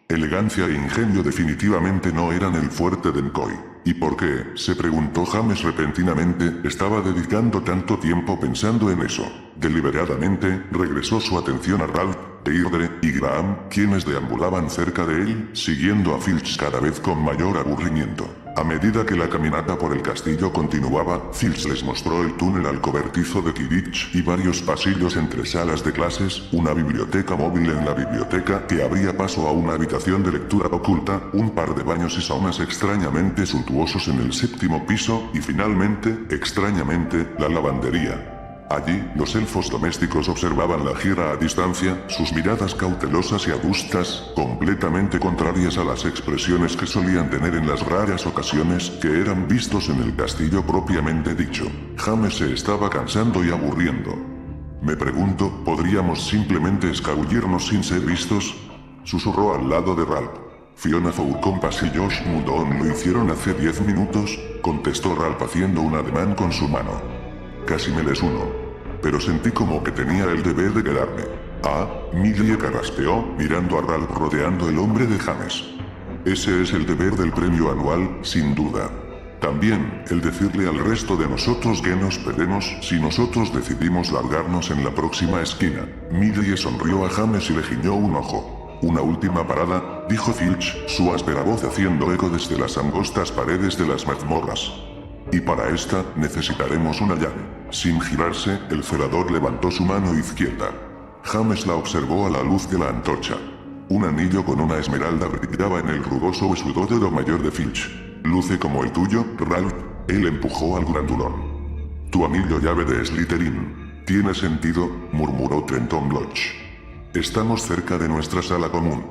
Elegancia e ingenio definitivamente no eran el fuerte de McCoy. ¿Y por qué? Se preguntó James repentinamente, estaba dedicando tanto tiempo pensando en eso. Deliberadamente, regresó su atención a Ralph, Deirdre y Graham, quienes deambulaban cerca de él, siguiendo a Filch cada vez con mayor aburrimiento. A medida que la caminata por el castillo continuaba, Filch les mostró el túnel al cobertizo de Quidditch y varios pasillos entre salas de clases, una biblioteca móvil en la biblioteca que abría paso a una habitación de lectura oculta, un par de baños y saunas extrañamente suntuosos en el 7º piso, y finalmente, extrañamente, la lavandería. Allí, los elfos domésticos observaban la gira a distancia, sus miradas cautelosas y adustas, completamente contrarias a las expresiones que solían tener en las raras ocasiones que eran vistos en el castillo propiamente dicho. James se estaba cansando y aburriendo. Me pregunto, ¿podríamos simplemente escabullirnos sin ser vistos? Susurró al lado de Ralph. Fiona Fowlcompas y Josh Mudon lo hicieron hace 10 minutos, contestó Ralph haciendo un ademán con su mano. Casi me les uno. Pero sentí como que tenía el deber de quedarme. Ah, Millie carraspeó, mirando a Ralph rodeando el hombre de James. Ese es el deber del premio anual, sin duda. También, el decirle al resto de nosotros que nos veremos si nosotros decidimos largarnos en la próxima esquina. Millie sonrió a James y le guiñó un ojo. Una última parada, dijo Filch, su áspera voz haciendo eco desde las angostas paredes de las mazmorras. Y para esta, necesitaremos una llave. Sin girarse, el celador levantó su mano izquierda. James la observó a la luz de la antorcha. Un anillo con una esmeralda brillaba en el rugoso huesudo dedo mayor de Filch. Luce como el tuyo, Ralph. Él empujó al grandulón. Tu anillo llave de Slytherin. Tiene sentido, murmuró Trenton Lodge. Estamos cerca de nuestra sala común.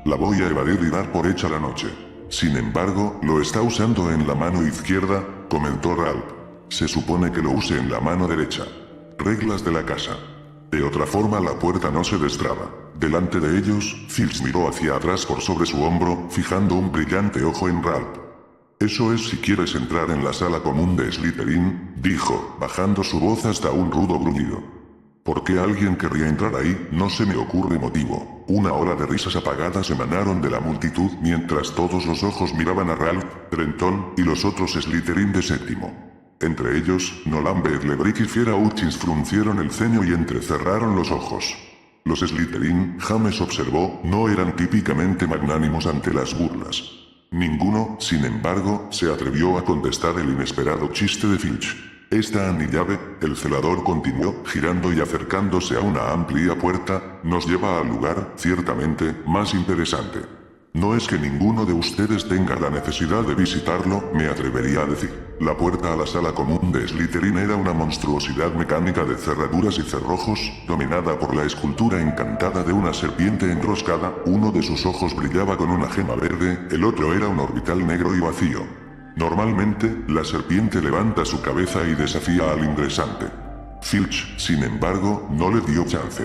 La voy a evadir y dar por hecha la noche. Sin embargo, lo está usando en la mano izquierda, comentó Ralph. Se supone que lo use en la mano derecha. Reglas de la casa. De otra forma la puerta no se destraba. Delante de ellos, Filch miró hacia atrás por sobre su hombro, fijando un brillante ojo en Ralph. Eso es si quieres entrar en la sala común de Slytherin, dijo, bajando su voz hasta un rudo gruñido. ¿Por qué alguien querría entrar ahí? No se me ocurre motivo. Una ola de risas apagadas emanaron de la multitud mientras todos los ojos miraban a Ralph, Trenton y los otros Slytherin de 7º. Entre ellos, Nolan Bedlebrick y Fiera Hutchins fruncieron el ceño y entrecerraron los ojos. Los Slytherin, James observó, no eran típicamente magnánimos ante las burlas. Ninguno, sin embargo, se atrevió a contestar el inesperado chiste de Filch. Esta anillave, el celador continuó, girando y acercándose a una amplia puerta, nos lleva al lugar, ciertamente, más interesante. No es que ninguno de ustedes tenga la necesidad de visitarlo, me atrevería a decir. La puerta a la sala común de Slytherin era una monstruosidad mecánica de cerraduras y cerrojos, dominada por la escultura encantada de una serpiente enroscada, uno de sus ojos brillaba con una gema verde, el otro era un orbital negro y vacío. Normalmente, la serpiente levanta su cabeza y desafía al ingresante. Filch, sin embargo, no le dio chance.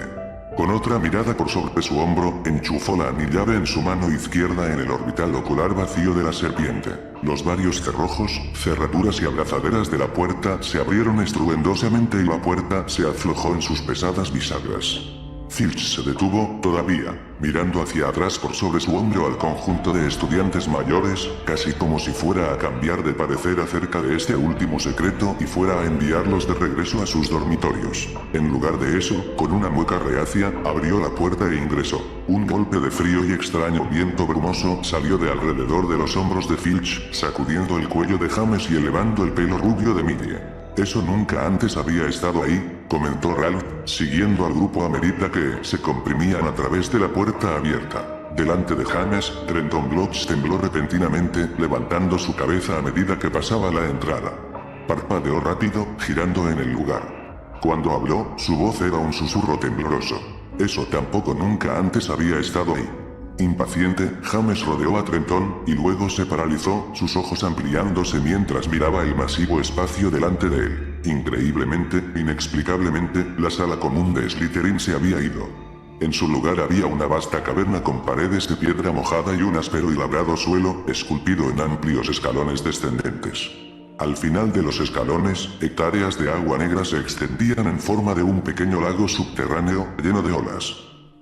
Con otra mirada por sobre su hombro, enchufó la anillave en su mano izquierda en el orbital ocular vacío de la serpiente. Los varios cerrojos, cerraduras y abrazaderas de la puerta se abrieron estruendosamente y la puerta se aflojó en sus pesadas bisagras. Filch se detuvo, todavía, mirando hacia atrás por sobre su hombro al conjunto de estudiantes mayores, casi como si fuera a cambiar de parecer acerca de este último secreto y fuera a enviarlos de regreso a sus dormitorios. En lugar de eso, con una mueca reacia, abrió la puerta e ingresó. Un golpe de frío y extraño viento brumoso salió de alrededor de los hombros de Filch, sacudiendo el cuello de James y elevando el pelo rubio de Millie. Eso nunca antes había estado ahí, comentó Ralph, siguiendo al grupo a medida que se comprimían a través de la puerta abierta. Delante de James, Trenton Lodge tembló repentinamente, levantando su cabeza a medida que pasaba la entrada. Parpadeó rápido, girando en el lugar. Cuando habló, su voz era un susurro tembloroso. Eso tampoco nunca antes había estado ahí. Impaciente, James rodeó a Trenton, y luego se paralizó, sus ojos ampliándose mientras miraba el masivo espacio delante de él. Increíblemente, inexplicablemente, la sala común de Slytherin se había ido. En su lugar había una vasta caverna con paredes de piedra mojada y un áspero y labrado suelo, esculpido en amplios escalones descendentes. Al final de los escalones, hectáreas de agua negra se extendían en forma de un pequeño lago subterráneo, lleno de olas.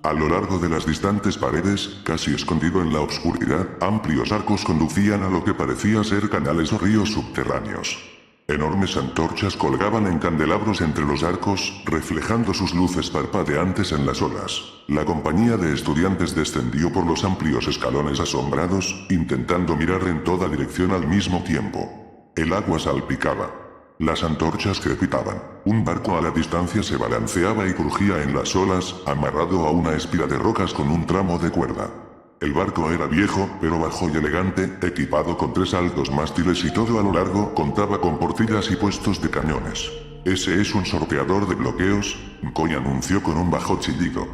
A lo largo de las distantes paredes, casi escondido en la oscuridad, amplios arcos conducían a lo que parecía ser canales o ríos subterráneos. Enormes antorchas colgaban en candelabros entre los arcos, reflejando sus luces parpadeantes en las olas. La compañía de estudiantes descendió por los amplios escalones asombrados, intentando mirar en toda dirección al mismo tiempo. El agua salpicaba. Las antorchas crepitaban. Un barco a la distancia se balanceaba y crujía en las olas, amarrado a una espira de rocas con un tramo de cuerda. El barco era viejo, pero bajo y elegante, equipado con 3 altos mástiles y todo a lo largo contaba con portillas y puestos de cañones. «Ese es un sorteador de bloqueos», McCoy anunció con un bajo chillido.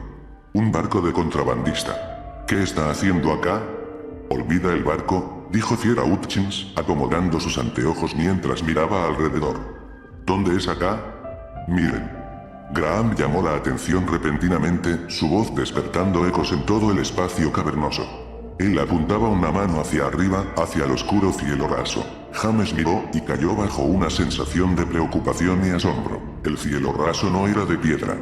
«Un barco de contrabandista. ¿Qué está haciendo acá?» «Olvida el barco», dijo Fiera Hutchins, acomodando sus anteojos mientras miraba alrededor. «¿Dónde es acá?» «Miren». Graham llamó la atención repentinamente, su voz despertando ecos en todo el espacio cavernoso. Él apuntaba una mano hacia arriba, hacia el oscuro cielo raso. James miró y cayó bajo una sensación de preocupación y asombro. El cielo raso no era de piedra,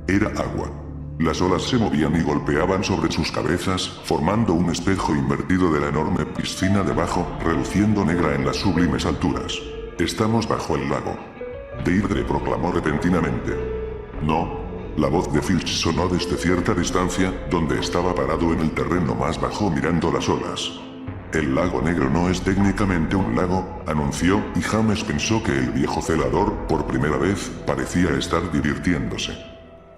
era agua. Las olas se movían y golpeaban sobre sus cabezas, formando un espejo invertido de la enorme piscina debajo, reluciendo negra en las sublimes alturas. «Estamos bajo el lago», Deirdre proclamó repentinamente. «No». La voz de Filch sonó desde cierta distancia, donde estaba parado en el terreno más bajo mirando las olas. «El lago negro no es técnicamente un lago», anunció, y James pensó que el viejo celador, por primera vez, parecía estar divirtiéndose.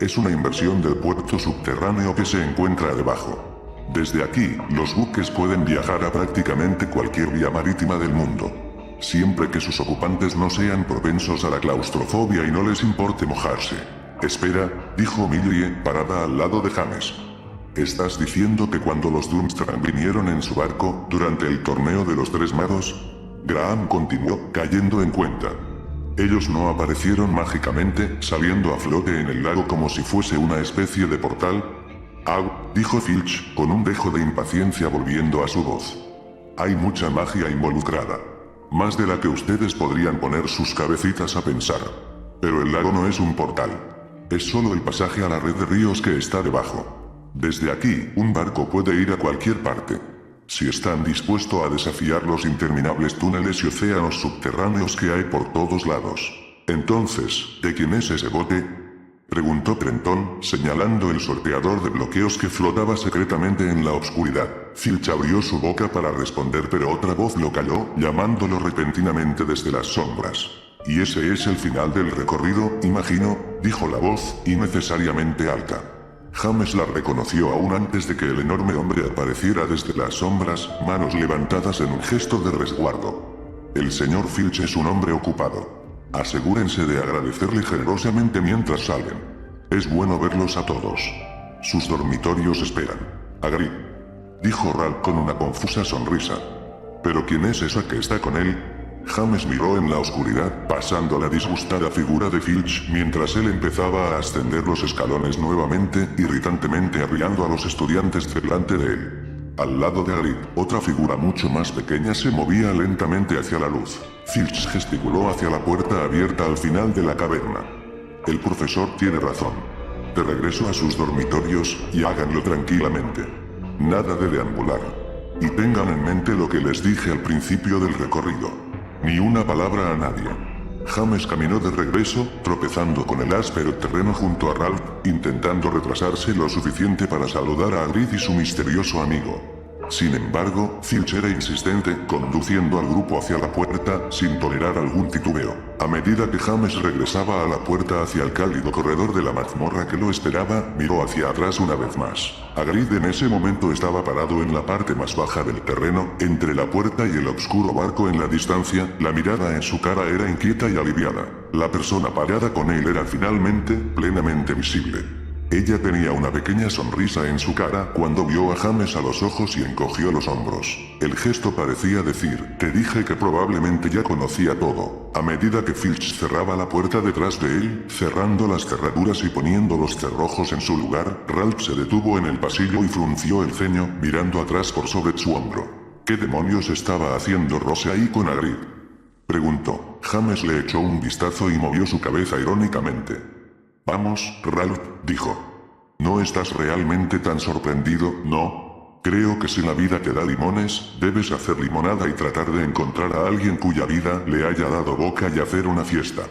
«Es una inversión del puerto subterráneo que se encuentra debajo. Desde aquí, los buques pueden viajar a prácticamente cualquier vía marítima del mundo. Siempre que sus ocupantes no sean propensos a la claustrofobia y no les importe mojarse». «Espera», dijo Millie, parada al lado de James. «¿Estás diciendo que cuando los Durmstrang vinieron en su barco, durante el torneo de los 3 magos?» Graham continuó, cayendo en cuenta. «Ellos no aparecieron mágicamente, saliendo a flote en el lago como si fuese una especie de portal». «Au», dijo Filch, con un dejo de impaciencia volviendo a su voz. «Hay mucha magia involucrada. Más de la que ustedes podrían poner sus cabecitas a pensar. Pero el lago no es un portal. Es solo el pasaje a la red de ríos que está debajo. Desde aquí, un barco puede ir a cualquier parte. Si están dispuestos a desafiar los interminables túneles y océanos subterráneos que hay por todos lados. Entonces, ¿de quién es ese bote?», preguntó Trenton, señalando el sorteador de bloqueos que flotaba secretamente en la oscuridad. Filch abrió su boca para responder, pero otra voz lo calló, llamándolo repentinamente desde las sombras. «Y ese es el final del recorrido, imagino», dijo la voz, innecesariamente alta. James la reconoció aún antes de que el enorme hombre apareciera desde las sombras, manos levantadas en un gesto de resguardo. «El señor Filch es un hombre ocupado. Asegúrense de agradecerle generosamente mientras salen. Es bueno verlos a todos. Sus dormitorios esperan». «Hagrid», dijo Ralph con una confusa sonrisa. «¿Pero quién es esa que está con él?». James miró en la oscuridad, pasando la disgustada figura de Filch mientras él empezaba a ascender los escalones nuevamente, irritantemente arriando a los estudiantes delante de él. Al lado de Hagrid, otra figura mucho más pequeña se movía lentamente hacia la luz. Filch gesticuló hacia la puerta abierta al final de la caverna. «El profesor tiene razón. De regreso a sus dormitorios, y háganlo tranquilamente. Nada de deambular. Y tengan en mente lo que les dije al principio del recorrido. Ni una palabra a nadie». James caminó de regreso, tropezando con el áspero terreno junto a Ralph, intentando retrasarse lo suficiente para saludar a Hagrid y su misterioso amigo. Sin embargo, Filch era insistente, conduciendo al grupo hacia la puerta, sin tolerar algún titubeo. A medida que James regresaba a la puerta hacia el cálido corredor de la mazmorra que lo esperaba, miró hacia atrás una vez más. Hagrid en ese momento estaba parado en la parte más baja del terreno, entre la puerta y el oscuro barco en la distancia, la mirada en su cara era inquieta y aliviada. La persona parada con él era finalmente, plenamente visible. Ella tenía una pequeña sonrisa en su cara cuando vio a James a los ojos y encogió los hombros. El gesto parecía decir, te dije que probablemente ya conocía todo. A medida que Filch cerraba la puerta detrás de él, cerrando las cerraduras y poniendo los cerrojos en su lugar, Ralph se detuvo en el pasillo y frunció el ceño, mirando atrás por sobre su hombro. ¿Qué demonios estaba haciendo Rose ahí con Hagrid?, preguntó. James le echó un vistazo y movió su cabeza irónicamente. Vamos, Ralph, dijo. ¿No estás realmente tan sorprendido, no? Creo que si la vida te da limones, debes hacer limonada y tratar de encontrar a alguien cuya vida le haya dado boca y hacer una fiesta.